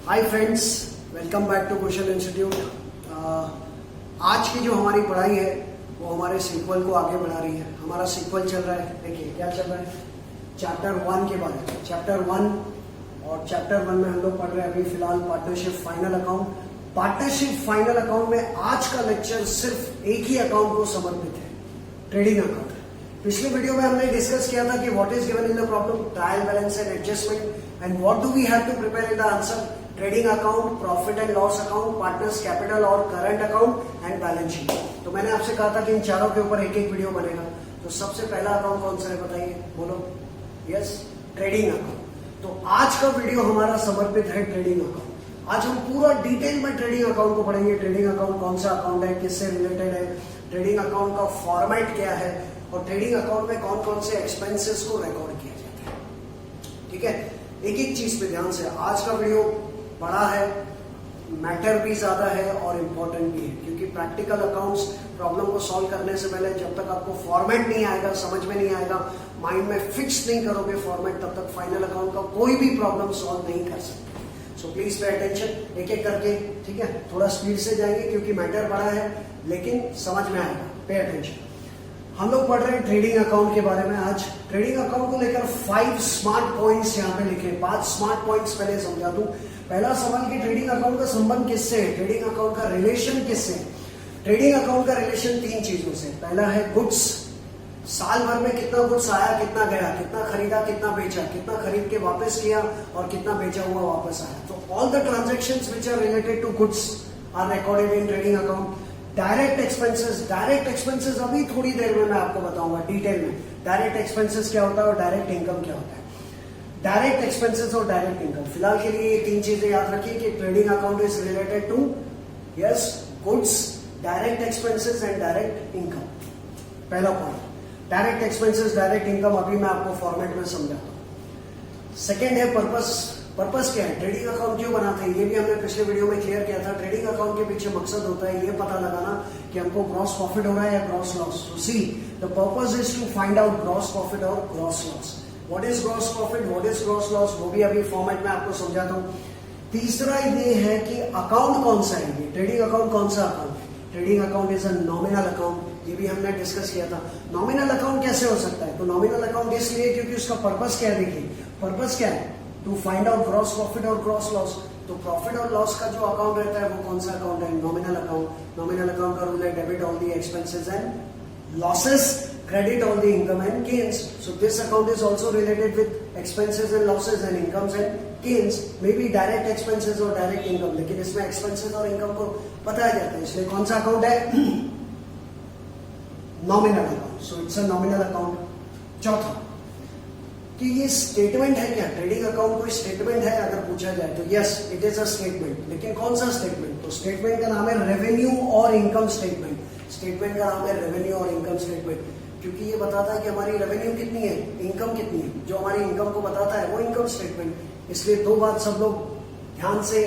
Hi friends, welcome back to Kaushal institute. आज की जो हमारी पढ़ाई है वो हमारे सीक्वल को आगे बढ़ा रही है। हमारा सीक्वल चल रहा है, देखिए क्या चल रहा है, चैप्टर 1 के बारे में। चैप्टर 1 और चैप्टर 1 में हम लोग पढ़ रहे हैं अभी फिलहाल partnership final account. Partnership final account में आज का लेक्चर सिर्फ एक ही अकाउंट को समर्पित है, ट्रेडिंग अकाउंट। पिछले वीडियो में हमने डिस्कस किया था कि what is given in the problem, trial balance and adjustment, and what do we have to prepare in the answer, trading account, profit and loss account, partners capital और current account and balance sheet. तो मैंने आपसे कहा था कि इन चारों के ऊपर एक एक वीडियो बनेगा। तो सबसे पहला अकाउंट कौन सा है बताइए, बोलो। Yes, trading account. तो आज का वीडियो हमारा समर्पित है ट्रेडिंग अकाउंट। आज हम पूरा डिटेल में ट्रेडिंग अकाउंट को पढ़ेंगे। ट्रेडिंग अकाउंट कौन सा अकाउंट है, किससे रिलेटेड है, ट्रेडिंग अकाउंट का फॉर्मेट क्या है, और ट्रेडिंग अकाउंट में कौन कौन से एक्सपेंसेस को रिकॉर्ड किया जाता है। ठीक है, एक एक चीज पे ध्यान से। आज का वीडियो बड़ा है, मैटर भी ज्यादा है और इम्पोर्टेंट भी है, क्योंकि प्रैक्टिकल अकाउंट्स प्रॉब्लम को सॉल्व करने से पहले जब तक आपको फॉर्मेट नहीं आएगा, समझ में नहीं आएगा, माइंड में फिक्स नहीं करोगे फॉर्मेट, तब तक फाइनल अकाउंट का कोई भी प्रॉब्लम सॉल्व नहीं कर सकते। सो प्लीज पे अटेंशन, एक एक करके। ठीक है, थोड़ा स्पीड से जाएंगे क्योंकि मैटर बड़ा है, लेकिन समझ में आएगा। Pay attention. हम लोग पढ़ रहे हैं ट्रेडिंग अकाउंट के बारे में। आज ट्रेडिंग अकाउंट को लेकर 5 स्मार्ट पॉइंट्स यहाँ पे लिखे। 5 स्मार्ट पॉइंट्स पहले समझा दूं। पहला सवाल कि ट्रेडिंग अकाउंट का संबंध किससे है, ट्रेडिंग अकाउंट का रिलेशन किससे है। ट्रेडिंग अकाउंट का रिलेशन 3 चीजों से। पहला है गुड्स, साल भर में कितना गुड्स आया, कितना गया, कितना खरीदा, कितना बेचा, कितना खरीद के वापस किया और कितना बेचा हुआ वापस आया। तो all the transactions which are related to goods are recorded in trading account. Direct expenses अभी थोड़ी देर में मैं आपको बताऊंगा डिटेल में। डायरेक्ट एक्सपेंसेस क्या होता है और डायरेक्ट इनकम क्या होता है। डायरेक्ट एक्सपेंसेस और डायरेक्ट इनकम, फिलहाल के लिए ये 3 चीजें याद रखिए कि trading account is related to yes goods, direct expenses and direct income. पहला point direct expenses, direct income, अभी मैं आपको फॉर्मेट में समझाता हूं। सेकेंड है पर्पस। पर्पस क्या है, ट्रेडिंग अकाउंट क्यों बनाते हैं, ये भी हमने पिछले वीडियो में क्लियर किया था। ट्रेडिंग अकाउंट के पीछे मकसद होता है ये पता लगाना कि हमको ग्रॉस प्रॉफिट हो रहा है या ग्रॉस लॉस। तो see the purpose is to find out gross profit और gross loss. What is gross profit, what is gross loss, वो भी अभी फॉर्मेट में आपको समझाता हूं। तीसरा ये है कि अकाउंट कौन सा है, ये ट्रेडिंग अकाउंट कौन सा अकाउंट है। Trading account is a nominal account, ये भी हमने डिस्कस किया था। नॉमिनल अकाउंट कैसे हो सकता है, तो नॉमिनल अकाउंट इसलिए क्योंकि उसका पर्पस क्या है। देखिए पर्पस क्या है, to find out gross profit और ग्रॉस लॉस। तो प्रॉफिट और लॉस का जो अकाउंट रहता है वो कौन सा अकाउंट है, नॉमिनल अकाउंट। नॉमिनल अकाउंट का रूल है debit all the expenses and losses, credit all the income and gains. So this account is also related with expenses and losses and incomes and gains. Maybe direct expenses or direct income, लेकिन इसमें expenses और income को बताया जाता है, इसलिए कौन सा अकाउंट है, nominal account. So it's a nominal account. चौथा कि ये स्टेटमेंट है क्या, ट्रेडिंग अकाउंट कोई स्टेटमेंट है अगर पूछा जाए तो yes it is a statement. लेकिन कौन सा स्टेटमेंट, तो स्टेटमेंट का नाम है रेवेन्यू और इनकम स्टेटमेंट। स्टेटमेंट का नाम है रेवेन्यू और इनकम स्टेटमेंट, क्योंकि ये बताता है कि हमारी रेवेन्यू कितनी है, इनकम कितनी है। जो हमारी इनकम को बताता है वो इनकम स्टेटमेंट। इसलिए 2 बात सब लोग ध्यान से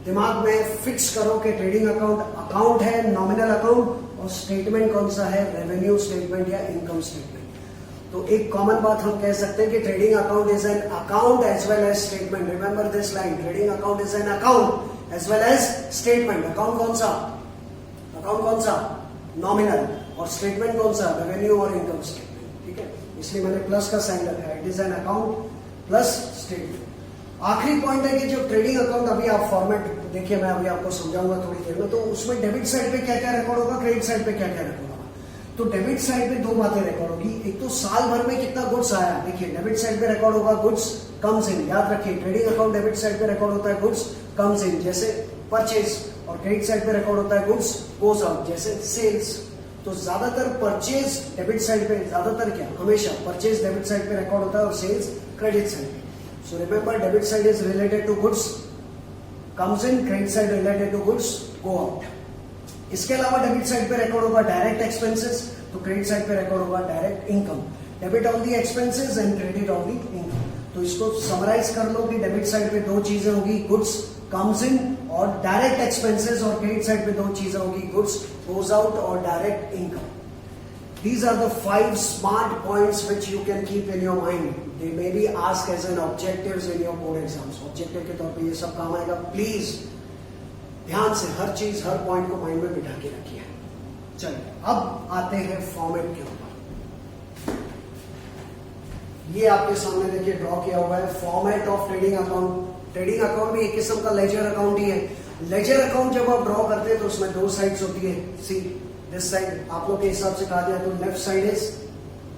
दिमाग में फिक्स करो कि ट्रेडिंग अकाउंट है नॉमिनल अकाउंट, और स्टेटमेंट कौन सा है, रेवेन्यू स्टेटमेंट या इनकम स्टेटमेंट। तो एक कॉमन बात हम कह सकते हैं कि trading account is an account as well as statement. Remember this line, trading account is an account as well as statement. Account कौन सा, नॉमिनल, और स्टेटमेंट कौन सा, रेवेन्यू और इनकम स्टेटमेंट। ठीक है, इसलिए मैंने प्लस का साइन रखा है, it is an account plus statement. आखिरी पॉइंट है कि जो ट्रेडिंग अकाउंट, अभी आप फॉर्मेट देखिए, मैं अभी आपको समझाऊंगा थोड़ी देर में। तो उसमें डेबिट साइड पे क्या क्या रिकॉर्ड होगा, क्रेडिट साइड पे क्या क्या रिकॉर्ड होगा। तो डेबिट साइड पे 2 बातें रिकॉर्ड होगी। एक तो साल भर में कितना गुड्स आया, देखिए डेबिट साइड पे रिकॉर्ड होगा गुड्स कम्स इन। याद रखिए ट्रेडिंग अकाउंट डेबिट साइड पे रिकॉर्ड होता है गुड्स कम्स इन, जैसे परचेज, और क्रेडिट साइड पे रिकॉर्ड होता है गुड्स गोस आउट, जैसे सेल्स। तो ज्यादातर परचेज डेबिट साइड पे, ज्यादातर क्या, हमेशा परचेज डेबिट साइड पे रिकॉर्ड होता है और सेल्स क्रेडिट साइड पे। So remember debit side is related to goods comes in, credit side related to goods go out. इसके अलावा डेबिट साइड पे रिकॉर्ड होगा डायरेक्ट एक्सपेंसेस, तो क्रेडिट साइड पे रिकॉर्ड होगा direct income. Debit all the expenses and credit all the income. तो इसको summarise कर लो कि डेबिट साइड पे 2 चीजें होगी, गुड्स कम्स इन और डायरेक्ट एक्सपेंसेस, और क्रेडिट साइड पे 2 चीजें होगी, गुड्स गोज आउट और direct income. These are the 5 smart points which you can keep in your mind. They may be asked as an objectives in your board exams. Objective के तौर पे ये सब काम आएगा. Please ध्यान से हर चीज हर पॉइंट को माइंड में बिठा के रखिए. चलिए अब आते हैं फॉर्मेट के ऊपर. ये आपके सामने देखिए ड्रॉ किया हुआ है format of trading account. Trading account भी एक किस्म का लेजर अकाउंट ही है. लेजर अकाउंट जब आप ड्रॉ करते हैं तो उसमें 2 साइड्स होती है. सी दिस साइड आप लोग के हिसाब से कहा जाए तो left side is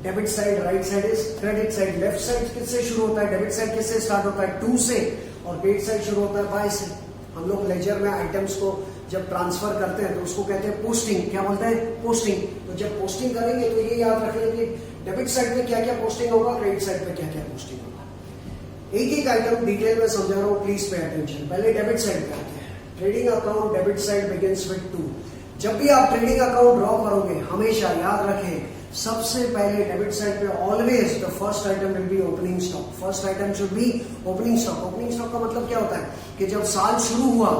debit side, right side is credit side. Left side किससे शुरू होता है? डेबिट साइड किससे स्टार्ट होता है? 2 से. और क्रेडिट साइड शुरू होता है बाय से. हम लोग लेजर में आइटम्स को जब ट्रांसफर करते हैं तो उसको कहते हैं पोस्टिंग. क्या बोलते हैं? पोस्टिंग. तो जब पोस्टिंग करेंगे तो ये याद रखेंगे कि डेबिट साइड पे क्या क्या पोस्टिंग होगा, क्रेडिट साइड पे क्या क्या पोस्टिंग होगा. एक एक आइटम डिटेल में समझा रहा हूं, प्लीज पे अटेंशन. पहले डेबिट साइड पे आते हैं. Trading account debit side begins with 2. जब भी आप ट्रेडिंग अकाउंट ड्रॉ करोगे हमेशा याद रखें सबसे पहले डेबिट साइड पे always the first item will be opening stock. First item should be opening stock. Opening stock का मतलब क्या होता है कि जब साल शुरू हुआ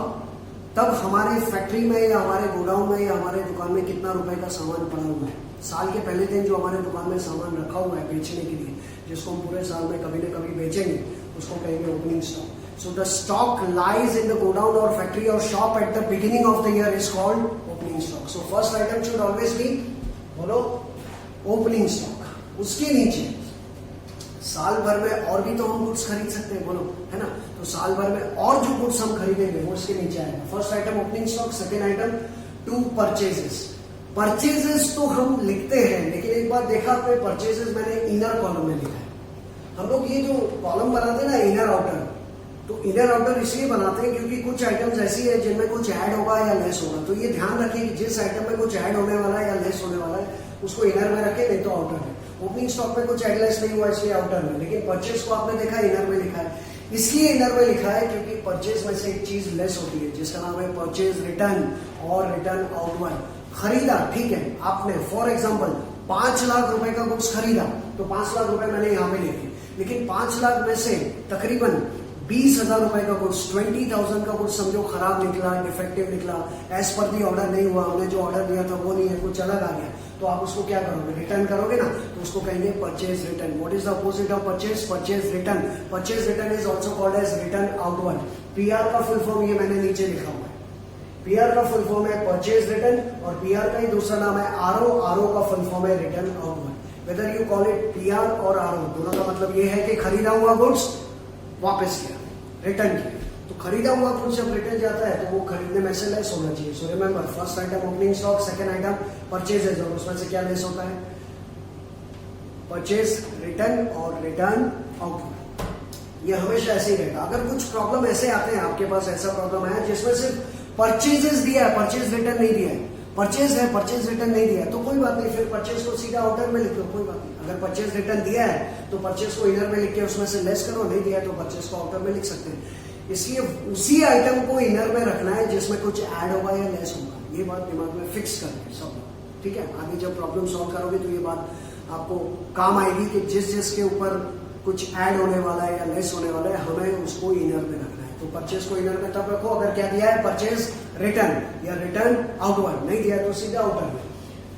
तब हमारे फैक्ट्री में या हमारे गोडाउन में या हमारे दुकान में कितना रुपए का सामान पड़ा हुआ है. साल के पहले दिन जो हमारे दुकान में सामान रखा हुआ है बेचने के लिए, जिसको हम पूरे साल में कभी न कभी बेचेंगे, उसको कहेंगे opening stock. So the stock lies in the godown or factory or shop at the beginning of the year is called opening stock. So first item should always be, बोलो, opening stock. उसके नीचे साल भर में और भी तो हम गुड्स खरीद सकते हैं, बोलो, है ना. तो साल भर में और जो गुड्स हम खरीदेंगे वो इसके नीचे आएगा. First item opening stock. Second item 2 purchases. Purchases तो हम लिखते हैं लेकिन एक बार देखा आपने परचेजेस मैंने इनर कॉलम में लिखा है. हम लोग ये जो कॉलम बनाते हैं ना इनर आउटर, तो इनर आउटर इसलिए बनाते हैं क्योंकि कुछ आइटम्स ऐसी है जिनमें कुछ ऐड होगा या लेस होगा. तो ये ध्यान रखिए कि जिस आइटम में कुछ ऐड होने वाला है या लेस होने वाला है उसको इनर में रखें, नहीं तो आउटर में. ओपनिंग स्टॉक में कुछ ऐड लेस नहीं हुआ इसलिए आउटर में, लेकिन परचेज को आपने देखा इनर में लिखा है. इसलिए इनर में लिखा है क्योंकि परचेज में से एक चीज लेस होती है जिसका नाम है परचेज रिटर्न और रिटर्न आउटवर्ड. खरीदा, ठीक है, आपने फॉर एग्जाम्पल 5 लाख रुपए का गुड्स खरीदा तो 5 लाख रुपए मैंने यहाँ पे लिखे, लेकिन 5 लाख में से तकरीबन 20,000 रुपए का गुड्स, 20,000 का गुड्स समझो खराब निकला, डिफेक्टिव निकला, एज पर दी ऑर्डर नहीं हुआ, हमने जो ऑर्डर दिया था वो नहीं है, कुछ अलग आ गया, तो आप उसको क्या करोगे? रिटर्न करोगे ना. तो उसको कहेंगे purchase return. What is the opposite of purchase? Purchase return. Purchase return is also called as return outward. PR का फुल फॉर्म ये मैंने नीचे लिखा हुआ है. पीआर का फुल फॉर्म है परचेज रिटर्न और पीआर का ही दूसरा नाम है आरओ. आरओ का फुल फॉर्म है return outward. Whether you call it PR और आरओ, दोनों का मतलब ये है कि खरीदा हुआ गुड्स वापस किया, रिटर्न किया. तो खरीदा हुआ गुड्स जब रिटर्न जाता है तो वो खरीदने में से लेस होना चाहिए. So remember first item opening stock, second item purchases, और उसमें से क्या लेस होता है? परचेज रिटर्न और रिटर्न आउटवर्ड. ये हमेशा ऐसे ही रहेगा. अगर कुछ प्रॉब्लम ऐसे आते हैं, आपके पास ऐसा प्रॉब्लम है जिसमें सिर्फ परचेजेस दिया है, परचेज रिटर्न नहीं दिया है, परचेज है परचेज रिटर्न नहीं दिया है, तो कोई बात नहीं, फिर परचेज को सीधा आउटर में लिख लो, कोई बात नहीं. अगर परचेज रिटर्न दिया है तो परचेज को इनर में लिख के उसमें से लेस करो, नहीं दिया है तो परचेज को आउटर में लिख सकते हैं. इसलिए उसी आइटम को इनर में रखना है जिसमें कुछ ऐड होगा या लेस होगा. ये बात दिमाग में फिक्स करके सब, ठीक है. आगे जब प्रॉब्लम सॉल्व करोगे तो ये बात आपको काम आएगी कि जिस जिसके ऊपर कुछ ऐड होने वाला है या लेस होने वाला है हमें उसको इनर में रखना है. तो परचेज को इनर में तब रखो अगर क्या दिया है? परचेज रिटर्न या रिटर्न आउटवर्ड. नहीं दिया तो सीधा आउटर में.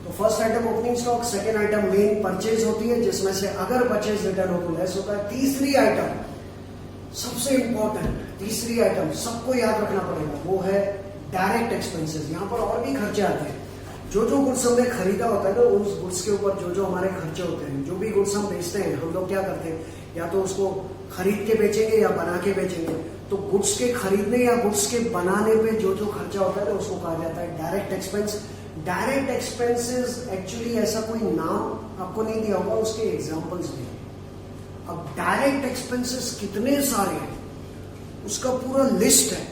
तो first item opening stock, second item main purchase होती है जिसमें से अगर परचेज रिटर्न हो तो लेस होता है. तीसरी आइटम सबसे इंपॉर्टेंट, तीसरी आइटम सबको याद रखना पड़ेगा, वो है डायरेक्ट एक्सपेंसेस. यहाँ पर और भी खर्चे आते हैं. जो जो गुड्स हमने खरीदा होता है ना, उस गुड्स के ऊपर जो जो हमारे खर्चे होते हैं, जो भी गुड्स हम बेचते हैं, हम लोग क्या करते हैं, या तो उसको खरीद के बेचेंगे या बना के बेचेंगे. तो गुड्स के खरीदने या गुड्स के बनाने पे जो जो खर्चा होता है ना उसको कहा जाता है direct expense. Direct expenses actually ऐसा कोई नाम आपको नहीं दिया होगा, उसके एग्जांपल्स भी. अब डायरेक्ट एक्सपेंसेस कितने सारे हैं उसका पूरा लिस्ट है.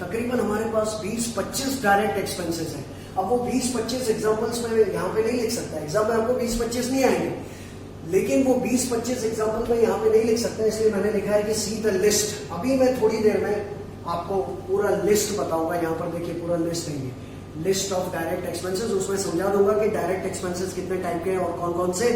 तकरीबन हमारे पास 20-25 डायरेक्ट एक्सपेंसेस है. अब वो 20-25 एग्जांपल्स में यहाँ पे नहीं लिख सकता, एग्जाम में आपको 20-25 नहीं आएंगे, लेकिन वो 20-25 एग्जांपल में यहाँ पे नहीं लिख सकते, इसलिए मैंने लिखा है कि सी द लिस्ट. अभी मैं थोड़ी देर में आपको पूरा लिस्ट बताऊंगा. यहाँ पर देखिए पूरा लिस्ट है, ये लिस्ट ऑफ डायरेक्ट एक्सपेंसेस. उसमें समझा दूंगा कि डायरेक्ट एक्सपेंसेस कितने टाइप के हैं और कौन कौन से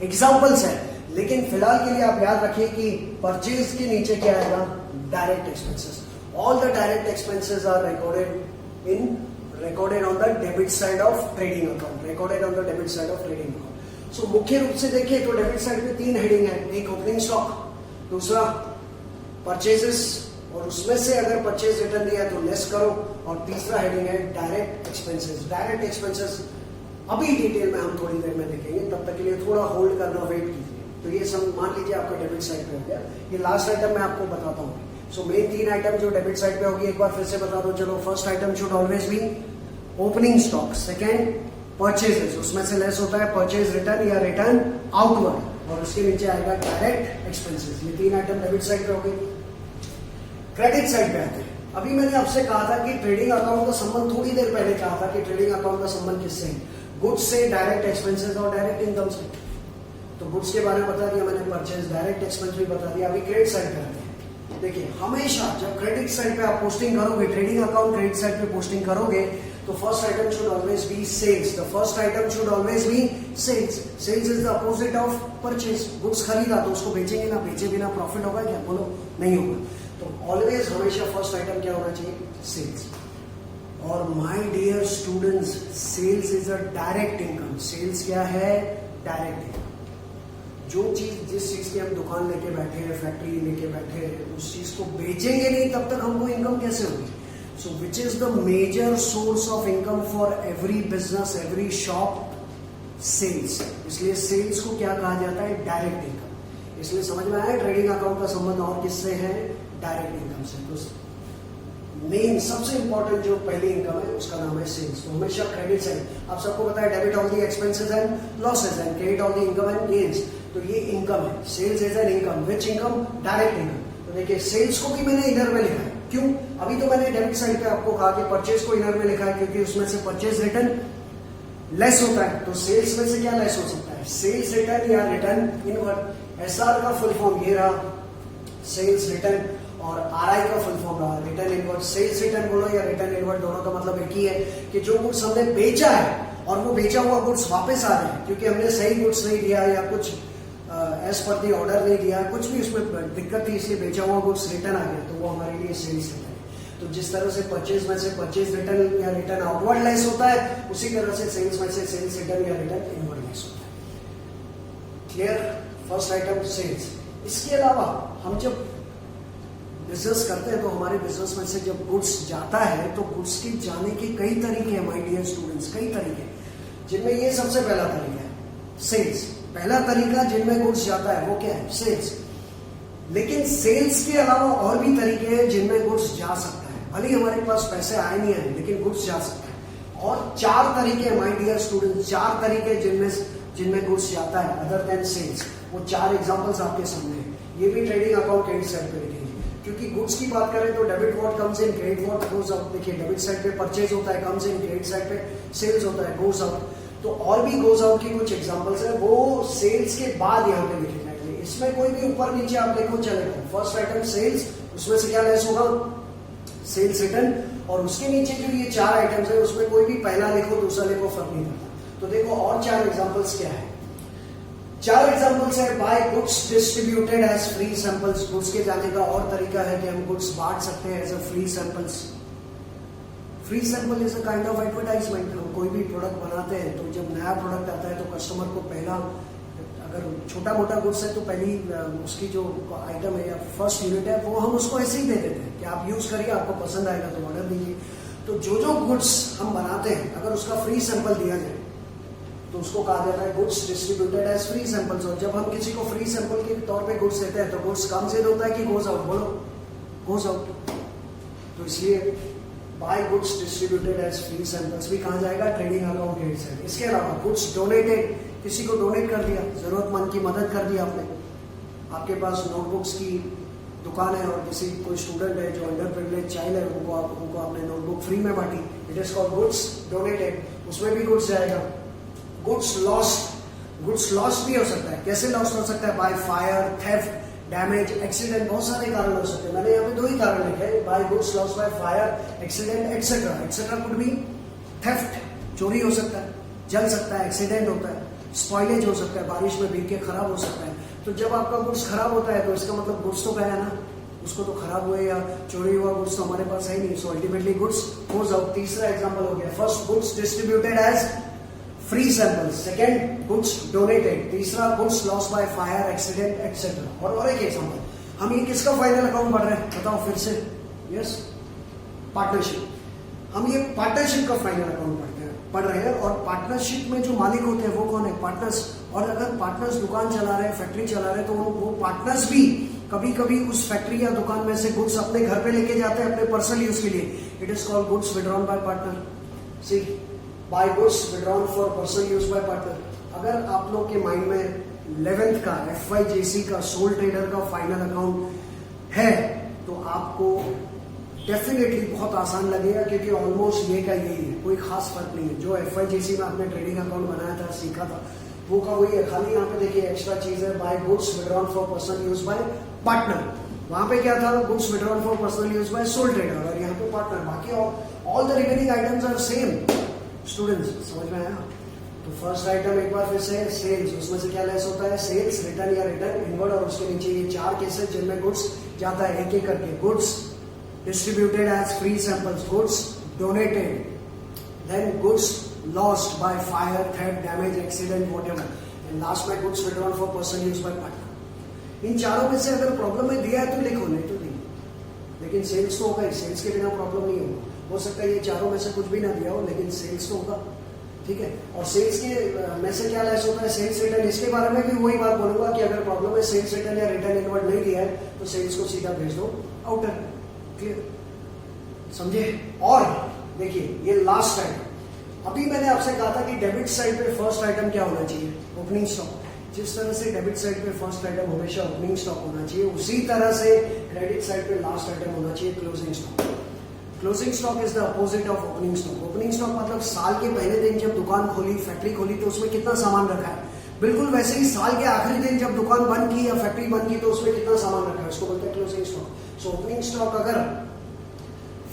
एग्जाम्पल्स है. लेकिन फिलहाल के लिए आप याद रखिए कि परचेज के नीचे क्या आएगा? Direct expenses. All the direct expenses are recorded in recorded on the debit side of trading account, recorded on the debit side of trading account. So मुख्य रूप से देखिए तो डेबिट साइड में 3 हेडिंग है, एक ओपनिंग स्टॉक, दूसरा purchases और उसमें से अगर परचेज रिटर्न दिया है तो लेस करो, और तीसरा हेडिंग है डायरेक्ट एक्सपेंसेस. डायरेक्ट एक्सपेंसेस अभी डिटेल में हम थोड़ी देर में देखेंगे, तब तक के लिए थोड़ा होल्ड करना, वेट कीजिए. तो ये सब मान लीजिए आपका डेबिट साइड पे हो गया. ये लास्ट आइटम मैं आपको बताता हूँ. सो मेन 3 आइटम जो डेबिट साइड पे होगी एक बार फिर से बता दो. चलो, first item should always B opening stock, second purchases, उसमें से लेस होता है परचेज रिटर्न या रिटर्न आउटवर्ड, और उसके नीचे आएगा डायरेक्ट एक्सपेंसेस. ये 3 आइटम डेबिट साइड पे हो गई. क्रेडिट साइड पे आते हैं. अभी मैंने आपसे कहा था कि ट्रेडिंग अकाउंट का संबंध, थोड़ी देर पहले कहा था कि ट्रेडिंग अकाउंट का संबंध किससे है? गुड्स से, डायरेक्ट एक्सपेंसेस और डायरेक्ट इनकम से. तो गुड्स के बारे में बता दिया मैंने, परचेज, डायरेक्ट एक्सपेंस भी बता दिया. अभी क्रेडिट साइड पे आते हैं. देखिए, हमेशा जब क्रेडिट साइड पे आप पोस्टिंग करोगे, ट्रेडिंग अकाउंट क्रेडिट साइड पे पोस्टिंग करोगे, तो first item should always be sales. The first item should always be sales. Sales is the opposite of purchase. Goods खरीदा तो उसको बेचेंगे ना, बेचे बिना प्रॉफिट होगा क्या? बोलो, नहीं होगा. तो ऑलवेज हमेशा फर्स्ट आइटम क्या होना चाहिए? सेल्स. और my dear students, sales is a direct income. Sales क्या है? Direct income. जो चीज, जिस चीज की हम दुकान लेके बैठे हैं, फैक्ट्री लेके बैठे हैं, उस चीज को बेचेंगे नहीं तब तक हमको इनकम कैसे होगी? So which is the major source of income for every business, every shop? Sales. इसलिए सेल्स को क्या कहा जाता है? Direct income. इसलिए समझ में आया ट्रेडिंग अकाउंट का संबंध और किससे है? डायरेक्ट इनकम से. तो मेन सबसे इंपॉर्टेंट जो पहली इनकम है उसका नाम है सेल्स. तो हमेशा क्रेडिट साइड, आप सबको पता है, debit all the expenses and losses and credit all the income and gains. तो ये इनकम है. Sales is an income. Which income? Direct income. तो देखिए, सेल्स को भी मैंने इनर में लिखा है. क्यों? अभी तो मैंने डेबिट साइड पे आपको कहा कि परचेज को इनर में लिखा है क्योंकि उसमें से परचेज रिटर्न लेस होता है. तो सेल्स में से क्या लेस हो सकता है? सेल्स रिटर्न या रिटर्न इनवर्ड. एसआर का फुल फॉर्म ये रहा, सेल्स रिटर्न, और आरआई का फुल फॉर्म रहा रिटर्न इनवर्ड. सेल्स रिटर्न बोलो या रिटर्न इनवर्ड, दोनों का मतलब एक ही है कि जो गुड्स हमने बेचा है और वो बेचा हुआ गुड्स वापस आ रहे हैं क्योंकि हमने सही गुड्स नहीं दिया या कुछ एज पर दी ऑर्डर नहीं दिया, कुछ भी उसमें दिक्कत थी, इसलिए बेचा हुआ गुड्स रिटर्न आ गया, तो वो हमारे लिए सेल्स रिटर्न है. तो जिस तरह से परचेज में से परचेज रिटर्न या रिटर्न आउटवर्ड लेस होता है, उसी तरह से सेल्स में से सेल्स रिटर्न या रिटर्न इनवर्ड लेस होता है. क्लियर? First item sales. इसके अलावा हम जब बिजनेस करते हैं तो हमारे बिजनेस में से जब गुड्स जाता है तो गुड्स के जाने के कई तरीके हैं माय डियर स्टूडेंट्स, कई तरीके, जिनमें ये सबसे पहला तरीका है सेल्स. पहला तरीका जिनमें गुड्स जाता है वो क्या है? सेल्स. लेकिन सेल्स के अलावा और भी तरीके हैं जिनमें गुड्स जा सकता है. भले ही हमारे पास पैसे आए नहीं आए, लेकिन गुड्स जा सकता है. और 4 तरीके हैं माय डियर स्टूडेंट्स, 4 तरीके जिनमें गुड्स जाता है अदर देन सेल्स. वो 4 एग्जांपल्स आपके सामने हैं. ये भी ट्रेडिंग अकाउंट क्रेडिट साइड पे लिखेंगे. क्योंकि गुड्स की बात करें तो debit what comes in, credit what goes out. देखिए, डेबिट साइड पे परचेज होता है, कम्स इन. क्रेडिट साइड पे सेल्स होता है, गोज आउट. तो और भी गोज आउट की कुछ एग्जांपल्स है, वो सेल्स के बाद यहाँ पे लिखे जाएंगे. इसमें कोई भी ऊपर नीचे आप देखो चलेगा. फर्स्ट आइटम सेल्स, उसमें से क्या लेस होगा? Sales return. और उसके नीचे जो ये 4 आइटम्स है उसमें कोई भी पहला लिखो दूसरा लिखो फर्क नहीं पड़ता. तो देखो और 4 एग्जाम्पल्स क्या है. 4 एग्जाम्पल्स है. By goods distributed as free samples. Goods के जाने का और तरीका है कि हम गुड्स बांट सकते हैं as a free samples. Free sample is a kind of advertisement. हम कोई भी प्रोडक्ट बनाते हैं तो जब नया प्रोडक्ट आता है तो कस्टमर को पहला, अगर छोटा मोटा गुड्स है तो पहली उसकी जो आइटम है या फर्स्ट यूनिट है वो हम उसको ऐसे ही दे देते हैं कि आप यूज करिए, आपको पसंद आएगा तो ऑर्डर दीजिए. तो जो गुड्स हम बनाते हैं अगर उसका फ्री सैंपल दिया जाए तो उसको कहा जाता है goods distributed as free samples. और जब हम किसी को फ्री सैंपल के तौर पे गुड्स देते हैं तो गुड्स कम्स इन होता है कि गोज आउट? बोलो, गोज आउट. तो इसलिए by goods distributed as free samples भी कहा जाएगा ट्रेडिंग अकाउंट क्रेडिट साइड. इसके अलावा गुड्स डोनेटेड, किसी को डोनेट कर दिया, जरूरतमंद की मदद कर दी आपने. आपके पास नोटबुक्स की दुकान है और किसी कोई स्टूडेंट है जो अंडर प्रिविलेज चाइल्ड है, उनको आपने नोटबुक फ्री में बांटी. It is called goods donated. उसमें भी गुड्स जाएगा. गुड्स लॉस्ट भी हो सकता है. कैसे लॉस्ट हो सकता है? By fire, theft, damage, accident. बहुत सारे कारण हो सकते हैं. मैंने यहाँ पे 2 ही कारण लिखे हैं. By goods lost by fire, accident, etcetera. Etcetera could be theft, चोरी हो सकता है, जल सकता है, एक्सीडेंट होता है, स्पॉइलेज हो सकता है, बारिश में भीग के खराब हो सकता है. तो जब आपका गुड्स खराब होता है तो इसका मतलब गुड्स तो गया ना, उसको तो खराब हुए या चोरी हुआ गुड्स तो हमारे पास है नहीं, so ultimately goods goes out. तीसरा एग्जांपल हो गया, first goods distributed as free samples, second goods donated, तीसरा goods lost by fire, accident etcetera. और एक एग्जांपल, हम ये किसका फाइनल अकाउंट पढ़ रहे हैं बताओ फिर से? Yes, partnership. हम ये पार्टनरशिप का फाइनल अकाउंट पढ़ रहे हैं और पार्टनरशिप में जो मालिक होते हैं वो कौन है? पार्टनर्स। और अगर पार्टनर्स दुकान चला रहे हैं, फैक्ट्री चला रहे हैं, तो वो पार्टनर्स भी कभी कभी उस फैक्ट्री या दुकान में से गुड्स अपने घर पे लेके जाते हैं अपने पर्सनल यूज के लिए। It is called goods withdrawn by partner. See, by goods withdrawn for personal use by partner. अगर आप लोग के माइंड में 11th का FYJC का सोल ट्रेडर का फाइनल अकाउंट है तो आपको डेफिनेटली बहुत आसान लगेगा, क्योंकि ऑलमोस्ट ये का यही है, कोई खास फर्क नहीं है। जो FYJC में आपने ट्रेडिंग अकाउंट बनाया था, सीखा था, वो का वही है। खाली यहाँ पे देखिए एक्स्ट्रा चीज है, by goods withdrawn for personal use by partner. वहां पे क्या था? Goods withdrawn for personal use by sole trader, और यहाँ पे पार्टनर। बाकी all the remaining items are same. Students समझ में आया? तो फर्स्ट आइटम एक बार फिर से सेल्स, उसमें से क्या लेस होता है? सेल्स, रिटर्न या रिटर्न इनवर्ड, और उसके नीचे ये 4 केसेस जिनमें गुड्स जाता है एक एक करके। Goods distributed as free samples, goods donated, then goods lost by fire, theft, damage, accident, whatever, and last में goods withdrawn for personal use by partner। इन चारों में से अगर प्रॉब्लम में दिया है तो लिखो, नहीं तो नहीं। लेकिन सेल्स तो होगा ही, सेल्स के बिना प्रॉब्लम नहीं होगा। हो सकता है ये चारों में से कुछ भी ना दिया हो, लेकिन सेल्स तो होगा, ठीक है। और सेल्स के में से क्या लेस होता है? Sales return. इसके बारे में भी वही बात बोलूंगा कि अगर प्रॉब्लम है सेल्स रिटर्न या रिटर्न इनवर्ड नहीं दिया है तो सेल्स को सीधा भेज दो आउटर। समझे? और देखिए ये लास्ट आइटम, अभी मैंने आपसे कहा था कि डेबिट साइड पे फर्स्ट आइटम क्या होना चाहिए? Opening stock. जिस तरह से डेबिट साइड पे फर्स्ट आइटम हमेशा ओपनिंग स्टॉक होना चाहिए, उसी तरह से क्रेडिट साइड पे लास्ट आइटम होना चाहिए closing stock. Closing stock is the opposite of opening stock. Opening stock मतलब साल के पहले दिन जब दुकान खोली, फैक्ट्री खोली, तो उसमें कितना सामान रखा है। बिल्कुल वैसे ही साल के आखिरी दिन जब दुकान बंद की या फैक्ट्री बंद की तो उसमें कितना सामान रखा है, उसको बोलते हैं closing stock. So opening stock अगर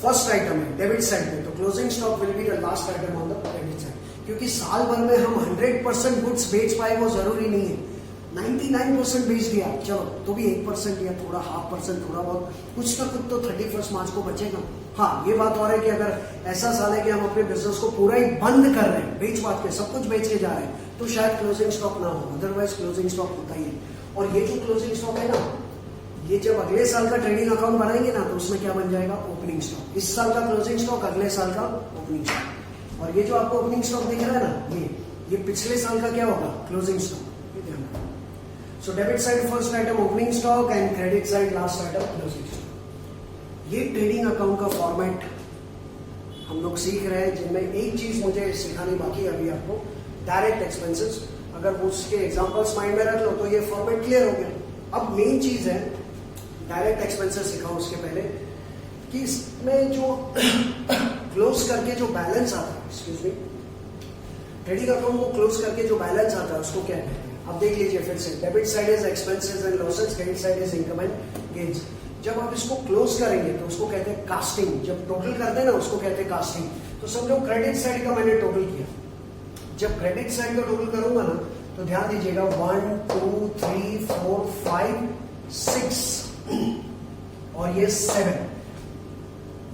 फर्स्ट आइटम है डेबिट साइड में, तो closing stock will be the last item on the credit side. क्योंकि साल भर में हम 100% गुड्स बेच पाए वो जरूरी नहीं है। 99% बेच दिया चलो, तो भी 1% या थोड़ा 0.5% थोड़ा बहुत कुछ ना कुछ तो 31 मार्च को बचेगा। हाँ, ये बात और है कि अगर ऐसा साल है कि हम अपने बिजनेस को पूरा ही बंद कर रहे हैं, बेच बात के सब कुछ बेच के जा रहे हैं, तो शायद क्लोजिंग स्टॉक ना हो, अदरवाइज क्लोजिंग स्टॉक होता ही है। और ये जो क्लोजिंग स्टॉक है ना, ये जब अगले साल का ट्रेडिंग अकाउंट बनाएंगे ना तो उसमें क्या बन जाएगा? Opening stock. इस साल का क्लोजिंग स्टॉक, अगले साल का ओपनिंग स्टॉक। और ये जो आपको ओपनिंग स्टॉक दिख रहा है ना, ये पिछले साल का क्या होगा? Closing stock. ये ध्यान रखना। So debit side first item opening stock and credit side last item closing stock. ये ट्रेडिंग अकाउंट का फॉर्मेट हम लोग सीख रहे हैं, जिनमें एक चीज मुझे सिखानी बाकी है अभी आपको, डायरेक्ट एक्सपेंसेस। अगर उसके एग्जांपल्स माइंड में रख लो तो ये फॉर्मेट क्लियर हो गया। अब मेन चीज है डायरेक्ट एक्सपेंसेस सिखाओ उसके पहले कि इसमें जो क्लोज करके जो बैलेंस आता है, एक्सक्यूज मी, ट्रेडिंग अकाउंट को क्लोज करके जो बैलेंस आता है उसको क्या कहते हैं? अब देख लीजिए फिर से, debit side is expenses and losses, credit side is income and gains. जब आप इसको क्लोज करेंगे तो उसको कहते हैं कास्टिंग। जब टोटल करते हैं ना उसको कहते हैं कास्टिंग। तो समझो क्रेडिट साइड का मैंने टोटल किया, जब क्रेडिट साइड का टोटल करूंगा ना तो ध्यान दीजिएगा 1 2 3 4 5 6 और ये 7,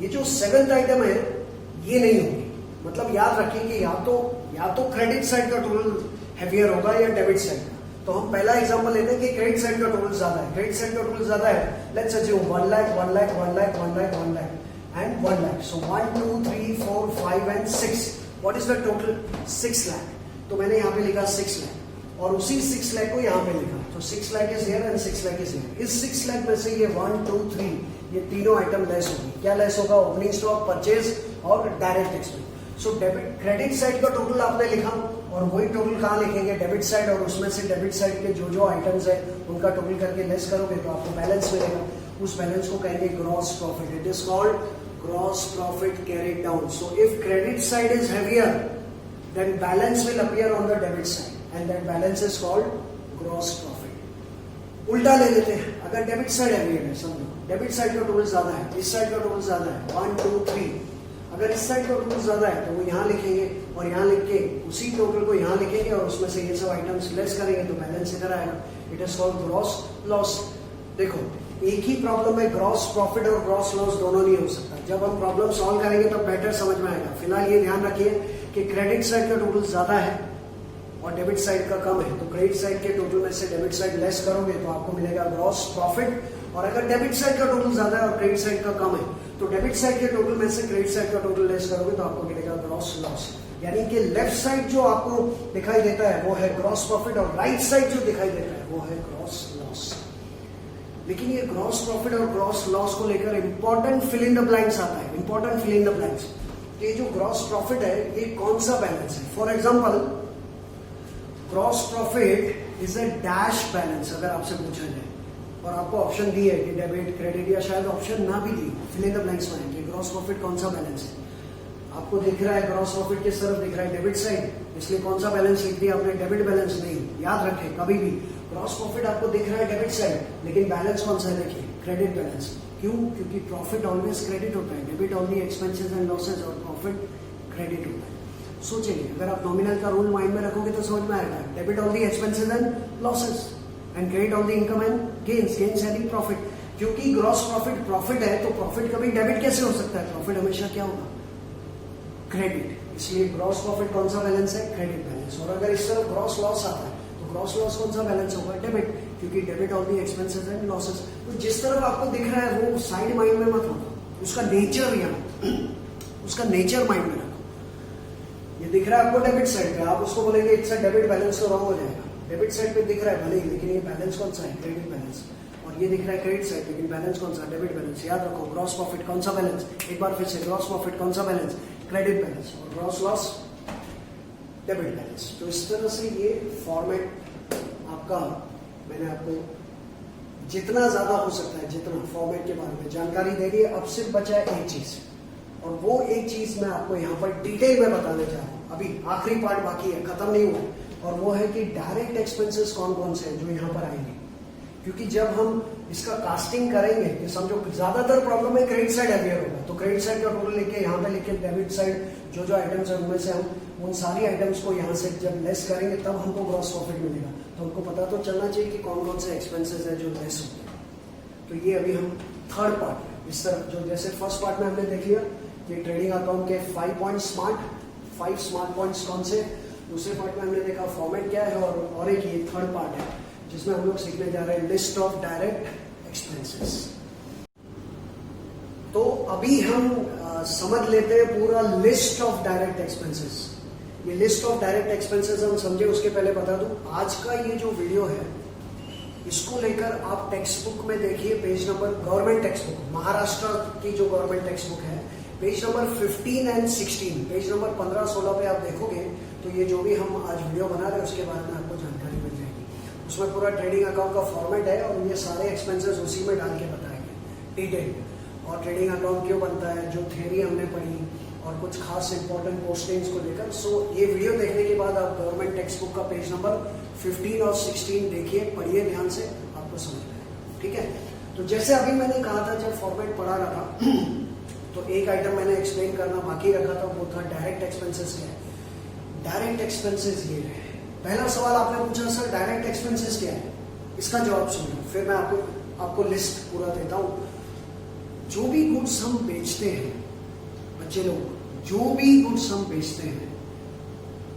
ये जो 7th आइटम है ये नहीं होगी। मतलब याद रखिए कि या तो क्रेडिट साइड का टोटल हैवियर होगा या डेबिट साइड का। तो हम पहला एग्जांपल लेते हैं कि क्रेडिट साइड का टोटल ज्यादा है। क्रेडिट साइड का टोटल ज्यादा है, let's assume 1 lakh 1 lakh 1 lakh 1 lakh 1 lakh and 1 lakh. So 1 2 3 4 5 and 6, what is the total? 6 lakh. तो मैंने यहाँ पे लिखा 6 लाख और उसी 6 लाख को यहाँ पे लिखा, तो 6 lakh is here and 6 lakh is here. इस 6 लाख में से ये 1 2 3 ये तीनों आइटम लेस होगी। क्या लेस होगा? ओपनिंग स्टॉक, परचेज और direct expense. So debit credit side का टोटल आपने लिखा और वही टोटल कहाँ लिखेंगे? Debit side. और उसमें से डेबिट साइड के जो जो आइटम्स है उनका टोटल करके लेस करोगे तो आपको बैलेंस मिलेगा। उस बैलेंस को कहेंगे gross profit. It is called gross profit carried down. So if credit side is heavier then balance will appear on the debit side and that balance is called gross profit। उल्टा ले लेते हैं, अगर debit side heavier है, समझो debit side का total ज्यादा है, इस साइड का टोटल ज्यादा है 1 2 3, अगर इस साइड का टोटल ज्यादा है तो वो यहाँ लिखेंगे और यहाँ लिख के उसी टोटल को यहाँ लिखेंगे और उसमें से ये सब आइटम्स लेस करेंगे तो बैलेंस इधर आएगा। It is called gross loss. देखो एक ही प्रॉब्लम में ग्रॉस प्रॉफिट और ग्रॉस लॉस दोनों नहीं हो सकता। जब हम प्रॉब्लम सॉल्व करेंगे तब बेटर समझ में आएगा। फिलहाल ये ध्यान रखिए कि क्रेडिट साइड का टोटल ज्यादा है और डेबिट साइड का कम है, तो क्रेडिट साइड के टोटल में से डेबिट साइड लेस करोगे तो आपको मिलेगा ग्रॉस प्रॉफिट। और अगर डेबिट साइड का टोटल ज्यादा है और क्रेडिट साइड का कम है तो डेबिट साइड के टोटल में से क्रेडिट साइड का टोटल लेस करोगे तो आपको मिलेगा ग्रॉस लॉस। यानी कि लेफ्ट साइड जो आपको दिखाई देता है वो है ग्रॉस प्रॉफिट और राइट साइड जो दिखाई देता है वो है ग्रॉस लॉस। लेकिन ये ग्रॉस प्रॉफिट और ग्रॉस लॉस को लेकर important fill in the blanks आता है। Important fill in the blanks, ये जो ग्रॉस प्रॉफिट है ये कौन सा बैलेंस है? For example gross profit is a dash balance अगर आपसे पूछा जाए और आपको ऑप्शन दी है कि डेबिट क्रेडिट या शायद ऑप्शन ना भी दी, फिल इन द ब्लैंक्स में कि ग्रॉस प्रॉफिट कौन सा बैलेंस है। आपको दिख रहा है ग्रॉस प्रॉफिट किस तरफ दिख रहा है? डेबिट साइड, इसलिए कौन सा बैलेंस लिख दिया आपने? Debit balance. नहीं, याद रखें कभी भी ग्रॉस प्रॉफिट आपको दिख रहा है डेबिट साइड, लेकिन बैलेंस कौन सा है? देखिए क्रेडिट बैलेंस। क्यों? क्योंकि प्रॉफिट ऑलवेज क्रेडिट होता है, debit only expenses and losses और प्रॉफिट क्रेडिट होता है। सोचेंगे, अगर आप नॉमिनल का रूल माइंड में रखोगे तो समझ में आएगा। Debit only expenses and losses and credit only income and gains, gains यानी प्रॉफिट। क्योंकि ग्रॉस प्रॉफिट प्रॉफिट है तो प्रॉफिट कभी डेबिट कैसे हो सकता है? प्रॉफिट हमेशा क्या होगा? क्रेडिट। इसलिए ग्रॉस प्रॉफिट कौन सा बैलेंस है? Credit balance. और अगर इस तरफ ग्रॉस लॉस आता है तो ग्रॉस लॉस कौन सा बैलेंस होगा? डेबिट, क्योंकि debit only expenses and losses. तो जिस तरफ आपको दिख रहा है वो साइड माइंड में मत रखो, उसका नेचर उसका नेचर माइंड में रखो। ये दिख रहा है आपको डेबिट साइड पे, आप उसको बोलेंगे इट्स अ डेबिट बैलेंस तो रॉन्ग हो जाएगा। डेबिट साइड पे दिख रहा है भले ही, लेकिन ये बैलेंस कौन सा है? Credit balance. और ये दिख रहा है क्रेडिट साइड, लेकिन बैलेंस कौन सा? Debit balance. याद रखो ग्रॉस प्रॉफिट कौन सा बैलेंस? एक बार फिर से, ग्रॉस प्रॉफिट कौन सा बैलेंस? Credit balance. और ग्रॉस लॉस डेबिट बैलेंस। तो इस तरह से ये फॉर्मेट आपका, मैंने आपको जितना ज्यादा हो सकता है जितना फॉर्मेट के बारे में जानकारी दे दी है। अब सिर्फ बचा है एक चीज, और वो एक चीज मैं आपको यहाँ पर डिटेल में बताने जा रहा हूँ। अभी आखिरी पार्ट बाकी है, खत्म नहीं हुआ, और वो है कि डायरेक्ट एक्सपेंसेस कौन कौन से हैं जो यहाँ पर आएंगे। क्योंकि जब हम इसका कास्टिंग करेंगे तो समझो ज्यादातर प्रॉब्लम में क्रेडिट साइड अवेयर होगा, तो क्रेडिट साइड का टोटल लेके यहाँ पे लिखे डेबिट साइड जो जो आइटम्स है उनमें से हम उन सारी आइटम्स को यहाँ से जब लेस करेंगे तब हमको ग्रॉस प्रॉफिट मिलेगा। तो हमको पता तो चलना चाहिए कि कौन कौन से एक्सपेंसेस है जो लेस होते हैं। तो ये अभी हम थर्ड पार्ट में इस तरह, जो जैसे फर्स्ट पार्ट में हमने देख लिया कि ट्रेडिंग अकाउंट के 5 स्मार्ट पॉइंट्स कौन से, दूसरे पार्ट में हमने देखा फॉर्मेट क्या है, और एक ये थर्ड पार्ट है जिसमें हम लोग सीखने जा रहे हैं लिस्ट ऑफ डायरेक्ट एक्सपेंसेस। तो अभी हम समझ लेते हैं पूरा लिस्ट ऑफ डायरेक्ट एक्सपेंसेस। ये लिस्ट ऑफ डायरेक्ट एक्सपेंसेस हम समझे उसके पहले बता दूं, आज का ये जो वीडियो है इसको लेकर आप टेक्स्ट बुक में देखिए page number, government text book, Maharashtra की जो गवर्नमेंट टेक्स्ट बुक है, page number 15 and 16, page number 15-16 पे आप देखोगे तो ये जो भी हम आज वीडियो बना रहे हैं उसके बारे में आपको जानकारी मिल जाएगी। उसमें पूरा ट्रेडिंग अकाउंट का फॉर्मेट है और ये सारे एक्सपेंसेस उसी में डाल के बताएंगे डिटेल। और ट्रेडिंग अकाउंट क्यों बनता है, जो थियरी हमने पढ़ी और कुछ खास इंपॉर्टेंट पोस्टिंग्स को लेकर। सो ये वीडियो देखने के बाद आप गवर्नमेंट टेक्स्ट बुक का पेज नंबर 15 और 16 देखिए, पढ़िए ध्यान से, आपको समझ में आएगा। ठीक है, तो जैसे अभी मैंने कहा था जब फॉर्मेट पढ़ा रहा था तो एक आइटम मैंने एक्सप्लेन करना बाकी रखा था, वो था डायरेक्ट एक्सपेंसेस क्या है। डायरेक्ट एक्सपेंसेस ये है। पहला सवाल आपने पूछा सर डायरेक्ट एक्सपेंसेस क्या है, इसका जवाब सुनो, फिर मैं आपको लिस्ट पूरा देता हूं। जो भी गुड्स हम बेचते हैं, बच्चे लोग, जो भी गुड्स हम बेचते हैं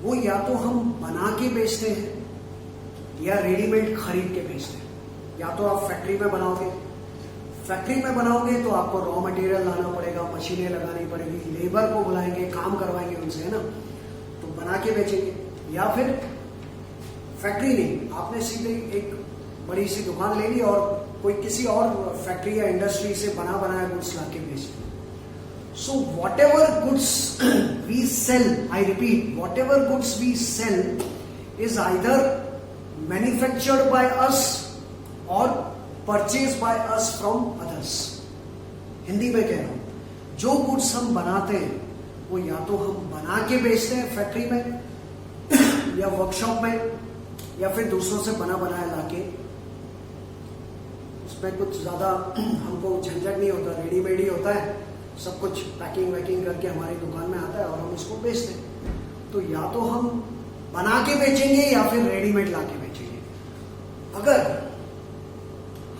वो या तो हम बना के बेचते हैं या रेडीमेड खरीद के बेचते हैं। या तो आप फैक्ट्री में बनाओगे, फैक्ट्री में बनाओगे तो आपको रॉ मटेरियल लाना पड़ेगा, मशीनें लगानी पड़ेगी, लेबर को बुलाएंगे, काम करवाएंगे उनसे, है ना, तो बना के बेचेंगे। या फिर फैक्ट्री नहीं, आपने सीधे एक बड़ी सी दुकान ले ली और कोई किसी और फैक्ट्री या इंडस्ट्री से बना बनाया गुड्स ला के बेच दिया। So whatever goods we sell, I repeat, whatever goods we sell is either manufactured by us or purchased by us from others. Hindi में कह रहा हूं, जो गुड्स हम बनाते हैं वो या तो हम बना के बेचते हैं फैक्ट्री में या वर्कशॉप में, या फिर दूसरों से बना बनाया लाके, उसमें कुछ ज्यादा हमको झंझट नहीं होता, रेडीमेड ही होता है, सब कुछ पैकिंग वैकिंग करके हमारी दुकान में आता है और हम उसको बेचते हैं। तो या तो हम बना के बेचेंगे या फिर रेडीमेड ला के बेचेंगे। अगर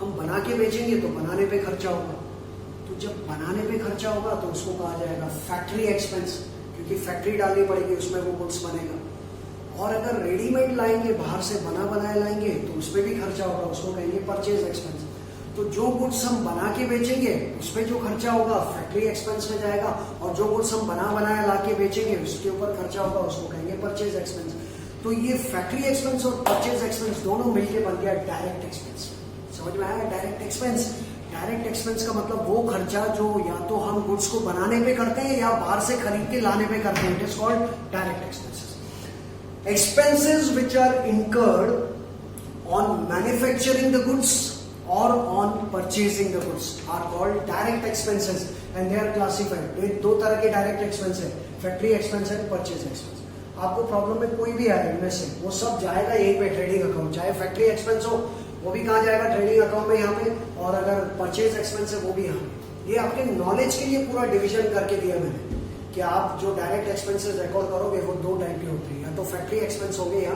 हम बना के बेचेंगे तो बनाने पे खर्चा होगा, तो जब बनाने पे खर्चा होगा तो उसको कहा जाएगा फैक्ट्री एक्सपेंस, क्योंकि फैक्ट्री डालनी पड़ेगी, उसमें वो गुड्स बनेगा। और अगर रेडीमेड लाएंगे, बाहर से बना बनाया लाएंगे तो उस पर भी खर्चा होगा, उसको कहेंगे परचेज एक्सपेंस। तो जो गुड्स हम बना के बेचेंगे उस पर जो खर्चा होगा फैक्ट्री एक्सपेंस में जाएगा, और जो गुड्स हम बना बनाया ला के बेचेंगे उसके ऊपर खर्चा होगा, उसको कहेंगे परचेज एक्सपेंस। तो ये फैक्ट्री एक्सपेंस और परचेज एक्सपेंस दोनों मिलकर बन गया डायरेक्ट एक्सपेंस। समझ में आया? डायरेक्ट एक्सपेंस, डायरेक्ट एक्सपेंस का मतलब वो खर्चा जो या तो हम गुड्स को बनाने पे करते हैं या बाहर से खरीद के लाने पे करते हैं, it is called direct expenses. Expenses which are incurred on manufacturing the goods or on purchasing the goods are called direct expenses and they are classified। दो तरह के डायरेक्ट एक्सपेंस है, फैक्ट्री एक्सपेंस है, परचेज एक्सपेंस। आपको problem में कोई भी आए इनमें से, वो सब जाएगा यहीं पे ट्रेडिंग अकाउंट। चाहे फैक्ट्री एक्सपेंस हो वो भी कहाँ जाएगा? ट्रेडिंग अकाउंट में यहाँ पे, और अगर परचेज एक्सपेंस है वो भी यहाँ पे। ये आपके नॉलेज के लिए पूरा डिविजन करके दिया मैंने कि आप जो डायरेक्ट एक्सपेंसेस रिकॉर्ड करोगे वो दो टाइप के होते हैं, या तो फैक्ट्री एक्सपेंस हो गए या